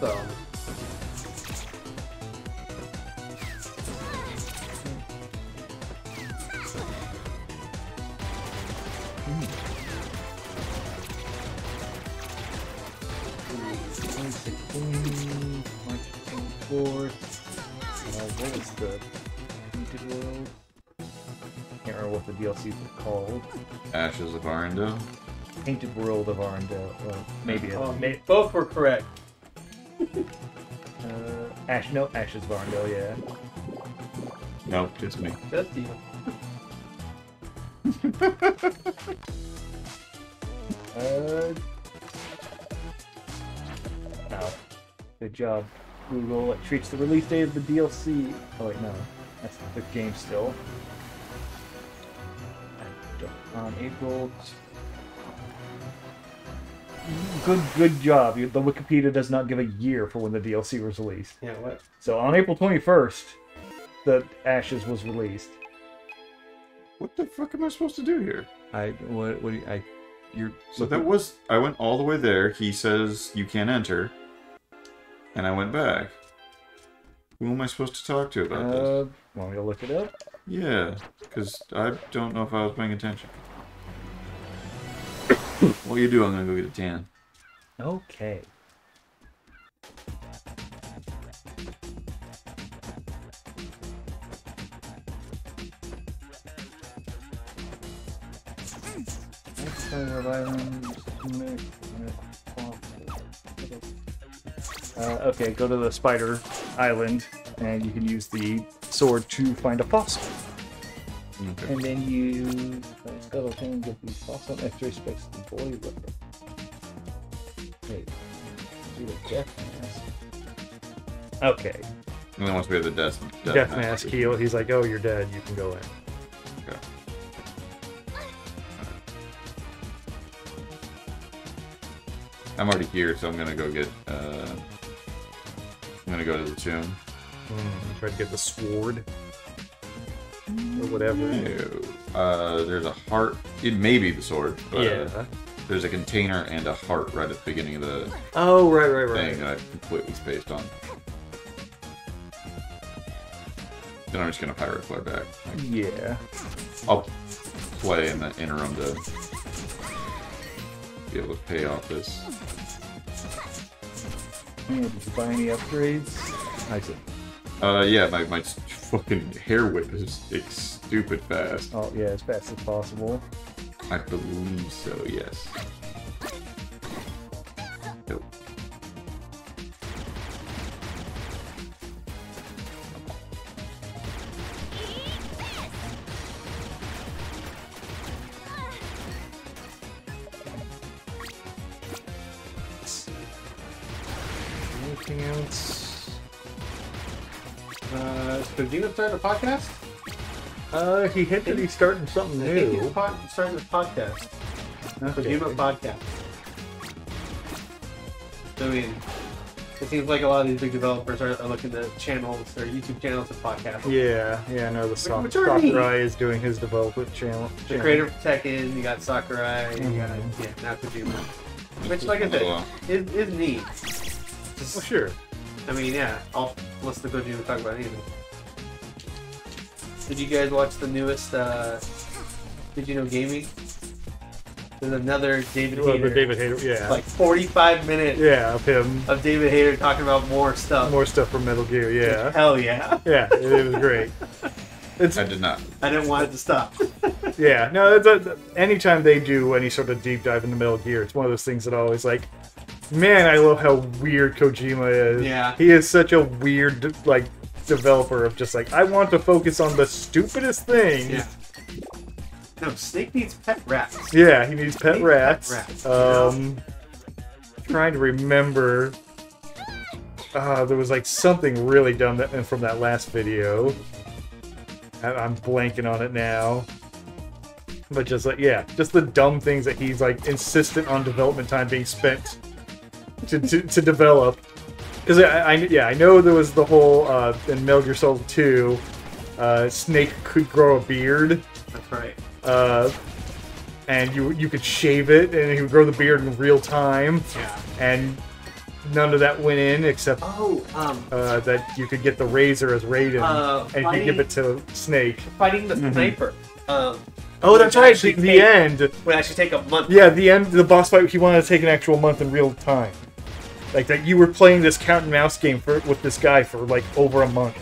So. What was the World. Can't remember what the DLCs are called. Ashes of Arendelle. Painted World of Arendelle. Well, maybe. Both were correct. Ashes of Arendelle, yeah. Nope, just me. Just you. Oh, good job, Google. It treats the release date of the DLC. Oh wait, no, that's the game still. On April. Good job. The Wikipedia does not give a year for when the DLC was released. Yeah, what? So on April 21st, the Ashes was released. What the fuck am I supposed to do here? You're So that was... I went all the way there. He says you can't enter. And I went back. Who am I supposed to talk to about this? Want me to look it up? Yeah, because I don't know if I was paying attention. While you do, I'm gonna go get a tan. Okay. Okay, go to the Spider Island, and you can use the sword to find a fossil. Okay. And then you scuttle thing, get the fossil, X-ray specs the boy weapon. Wait, do the death mask. Okay, And then once we have the death death mask heal. He's like, "Oh, you're dead. You can go in." Okay. I'm already here, so I'm gonna go get. I'm gonna go to the tomb. Try to get the sword or whatever. No. There's a heart. It may be the sword. But, Yeah. There's a container and a heart right at the beginning of the Oh, right. thing that I completely spaced on. Then I'm just gonna pirate flare back. Yeah. I'll play in the interim to be able to pay off this. Did you buy any upgrades? I see. Yeah, my fucking hair whip is stupid fast. Oh, yeah, as fast as possible. I believe so, yes. Nope. Anything else? Is Kojima starting a podcast? He hinted he's starting something I think new. he's starting a podcast. Okay. Kojima podcast. I mean, it seems like a lot of these big developers are looking to channels or YouTube channels to podcast. Yeah, I know the Which are neat. Sakurai is doing his development channel. The creator of Tekken, you got Sakurai, you got now Kojima. Which, like I said, is neat. Well, sure. I mean, yeah, I'll listen to Kojima talk about anything. Did you guys watch the newest Did You Know Gaming? There's another David Well, Hayter. the David Hayter, yeah. Like 45 minutes Of him. of David Hayter talking about more stuff. More stuff from Metal Gear, yeah. Hell yeah. Yeah, it was great. I did not. I didn't want it to stop. Yeah, no, anytime they do any sort of deep dive into Metal Gear, it's one of those things that always like, man, I love how weird Kojima is. Yeah. He is such a weird, like, developer of just like, I want to focus on the stupidest things. Yeah. No, Snake needs pet rats. Yeah, he needs pet Needs rats. pet rats, you know? Trying to remember. There was like something really dumb from that last video. I'm blanking on it now. But just like, yeah, just the dumb things that he's like insistent on development time being spent to develop. Because I know there was the whole in Metal Gear Solid 2, Snake could grow a beard. That's right. And you could shave it, and he would grow the beard in real time. Yeah. And none of that went in, except that you could get the razor as Raiden, and you could give it to Snake. Fighting the sniper. Oh, that's right. The end would actually take a month. Yeah, the boss fight. He wanted to take an actual month in real time. Like that, you were playing this cat and mouse game with this guy for like over a month.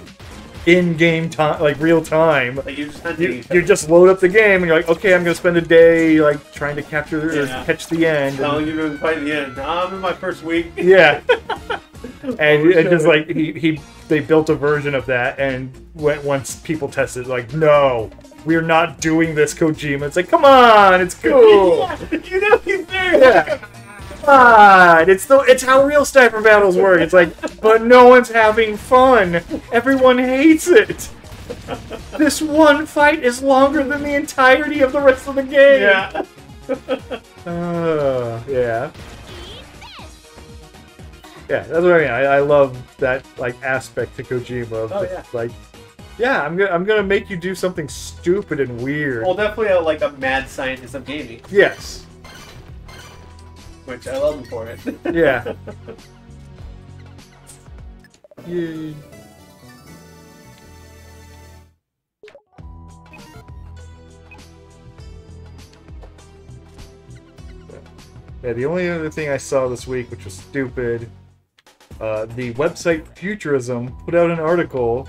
in-game time, like real time. Like you're just hunting You, each you other. just load up the game and you're like, okay, I'm gonna spend a day like trying to capture or Yeah. catch the end. How long And, you been fighting the end? I'm in my first week. yeah, and we it just should. like they built a version of that, and once people tested, like, no, we're not doing this, Kojima. It's like, come on, it's cool. Yeah, you know he's there. Yeah. Come on, it's how real sniper battles work. It's like, but no one's having fun. Everyone hates it. This one fight is longer than the entirety of the rest of the game. Yeah. Yeah. Yeah, that's what I mean. I love that like aspect to Kojima. Of Oh, just, yeah. Like, yeah, I'm gonna make you do something stupid and weird. Well, definitely like a mad scientist of gaming, Yes. which I love him for it. Yeah. Yay. Yeah, the only other thing I saw this week, which was stupid, the website Futurism put out an article.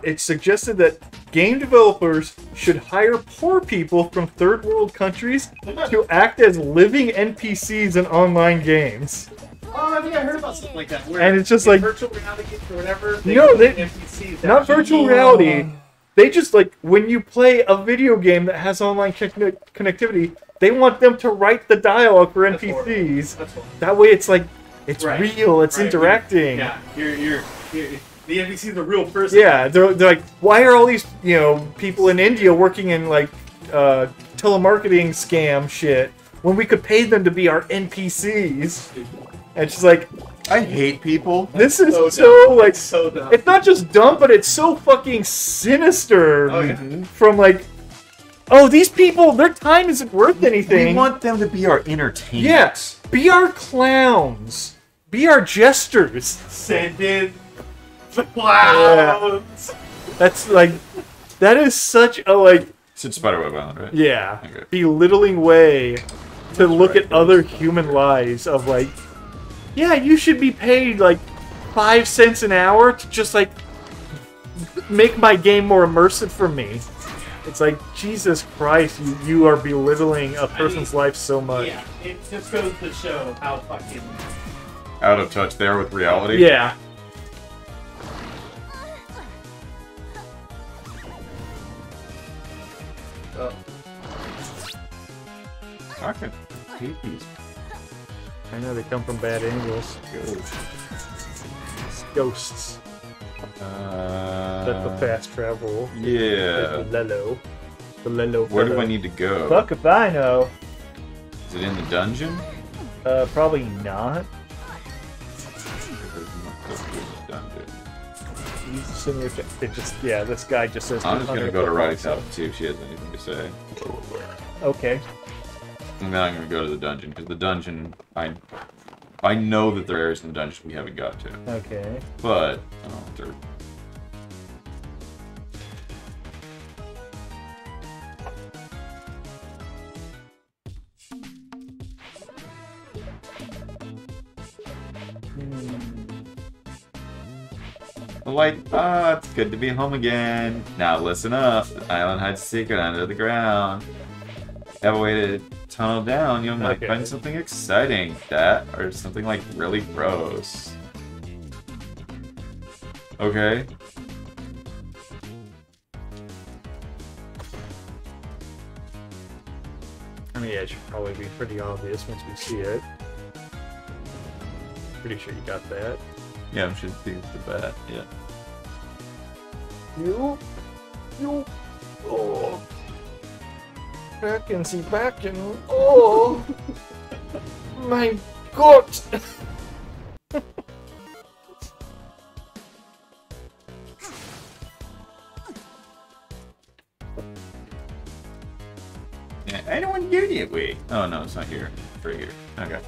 It suggested that game developers should hire poor people from third world countries to act as living NPCs in online games. Oh, I think I heard about something like that. Where And it's just in like- virtual reality or whatever. No, make they- NPCs that Not actually- virtual reality. They just like when you play a video game that has online connectivity, they want them to write the dialogue for That's horrible. NPCs. That's horrible. That way, it's like it's Right. real. It's Right. interacting. Yeah, you're the NPC is a real person. Yeah, they're like, why are all these people in India working in like telemarketing scam shit when we could pay them to be our NPCs? And she's like, I hate people. this is So so dumb. like, So dumb. it's not just dumb, but it's so fucking sinister. Oh, yeah. From like, oh, these people, their time isn't worth anything. We want them to be our entertainment. Yes, be our clowns, be our jesters. Send in the clouds. That's like, that is such a like, It's in Spiderweb Island, right? yeah, Okay. belittling way to look at other human lives of like, yeah, you should be paid like 5 cents an hour to just like make my game more immersive for me. It's like, Jesus Christ, you are belittling a person's life so much. Yeah, it just goes to show how fucking. Out of touch there with reality. Yeah. Oh. Fucking hate these I know they come from bad angles. ghosts. Ghosts. That's the fast travel. Yeah. The Lelo. The Lelo. Where do fellow. I need to go? Fuck if I know. Is it in the dungeon? Probably not. He's assuming it just, yeah, this guy just says. I'm just gonna 200 go to football, Roddy's so- house and see if she has anything to say. Okay. And then I'm gonna go to the dungeon, because the dungeon, I know that there are areas in the dungeon we haven't got to. Okay. But, they're... Like, it's good to be home again. Now listen up. The island hides a secret under the ground. Have a way to tunnel down, you might Okay. find something exciting. That, or something like really gross. Okay. I mean, yeah, it should probably be pretty obvious once we see it. Pretty sure you got that. Yeah, I'm sure the bat, yeah. You, oh, back and see back and oh, my God. Yeah, I don't want to go that way. Oh no, it's not here. It's right here. Okay.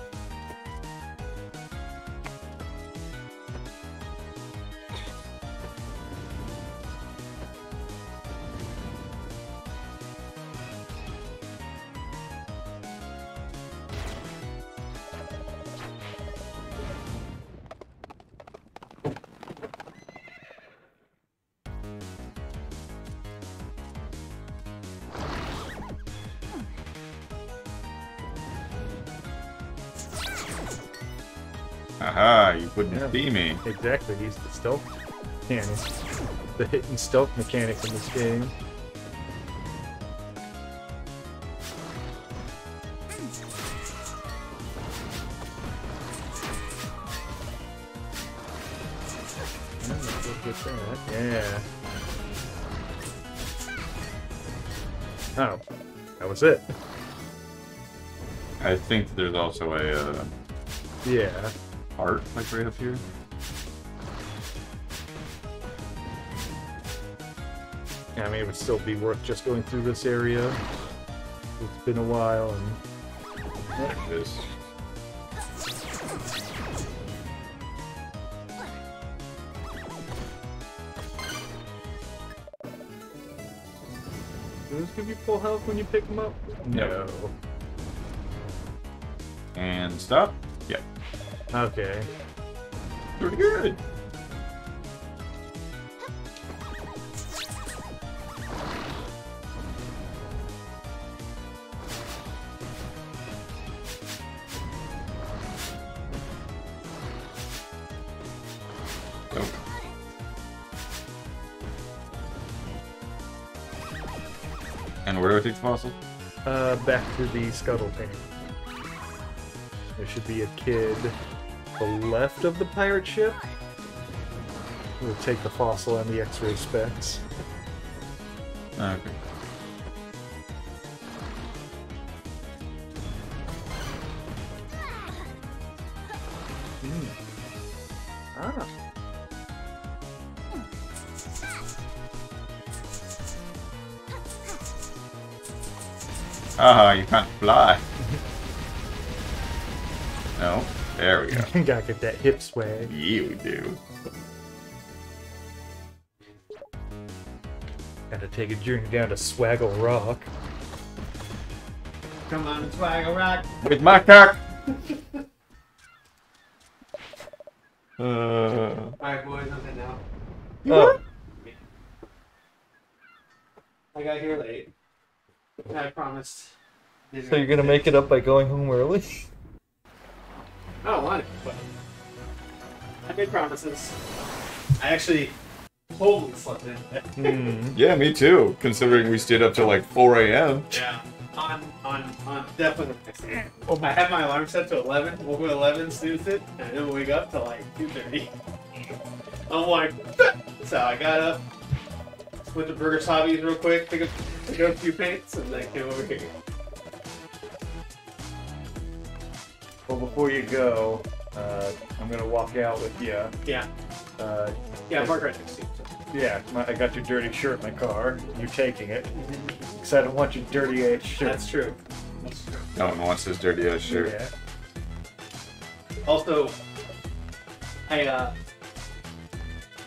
Aha, you couldn't Yeah. see me. Exactly, he's the stealth mechanic. The hit and stealth mechanic in this game. Yeah. Oh, that was it. I think there's also a Yeah. heart like right up here. Yeah, I mean, it would still be worth just going through this area. It's been a while, and There it is. do those give you full health when you pick them up? No. And stop. Yeah. Okay. Pretty good. Go. And where do I take the fossil? Back to the scuttle thing. There should be a kid to the left of the pirate ship. We'll take the fossil and the X-ray specs. Okay. Ah. Ah, you can't fly. No. There we go. Gotta get that hip swag. Yeah, we do. Gotta take a journey down to Swaggle Rock. Come on, Swaggle Rock. With my cock. Alright, boys, I'm in now. Oh, I got here late. I promised. so you're gonna make it up by going home early? I don't want it, but I made promises. I actually totally slept in. Yeah, me too. Considering we stayed up till like 4 a.m. Yeah. On definitely the next day. I had my alarm set to 11. Woke up at 11, snoozed it, and I didn't wake up till like 2:30. I'm like, so I got up, went to Burger's Hobbies real quick, pick up a few paints, and then came over here. Well, before you go, I'm gonna walk out with you. Yeah. Uh, Yeah, Mark right next to you. yeah, I got your dirty shirt in my car. You're taking it. Because I don't want your dirty ass shirt. That's true. That's true. No one wants his dirty ass shirt. Yeah. Also, I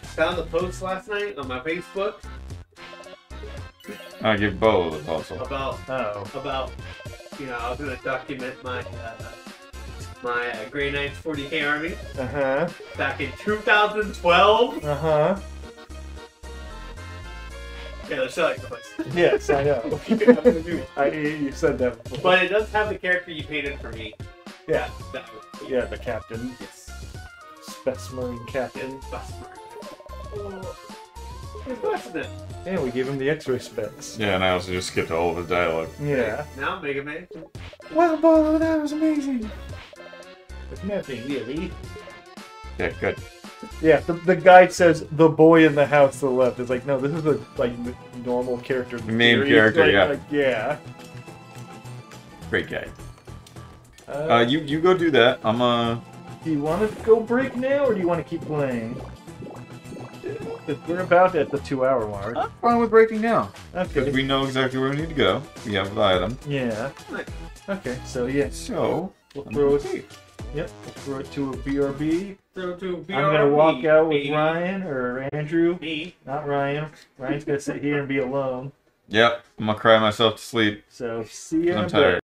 found the post last night on my Facebook I'll give Bo the puzzle. about Oh. I was gonna document my Grey Knights 40K army Uh-huh. back in 2012. Uh-huh. Yeah, they're still like the place. Yes, I know. You said that before. But it does have the character you painted for me. Yeah. That Yeah, the captain. Yes. Space Marine captain. In Busmark. It's Busmark. Yeah, we gave him the X-ray specs. Yeah, and I also just skipped all of his dialogue. Yeah. Now Mega Man. Well, Bo, that was amazing. There's nothing really. Yeah, good. Yeah, the guide says the boy in the house to the left. It's like, no, this is a normal character. in the Main series. character, Like- yeah. like, yeah. Great guy. You go do that. I'm Do you want to go break now, or do you want to keep playing? 'Cause we're about at the 2-hour mark. I'm fine with breaking down. Okay. Because we know exactly where we need to go. We have the item. Yeah. Nice. Okay, so yes, So, we'll throw it. Yep, we'll throw it to a BRB. Throw to I'm gonna walk out with baby. Ryan or Andrew. Me. Not Ryan. Ryan's gonna sit here and be alone. Yep, I'm gonna cry myself to sleep. So see you in I'm a tired. bit.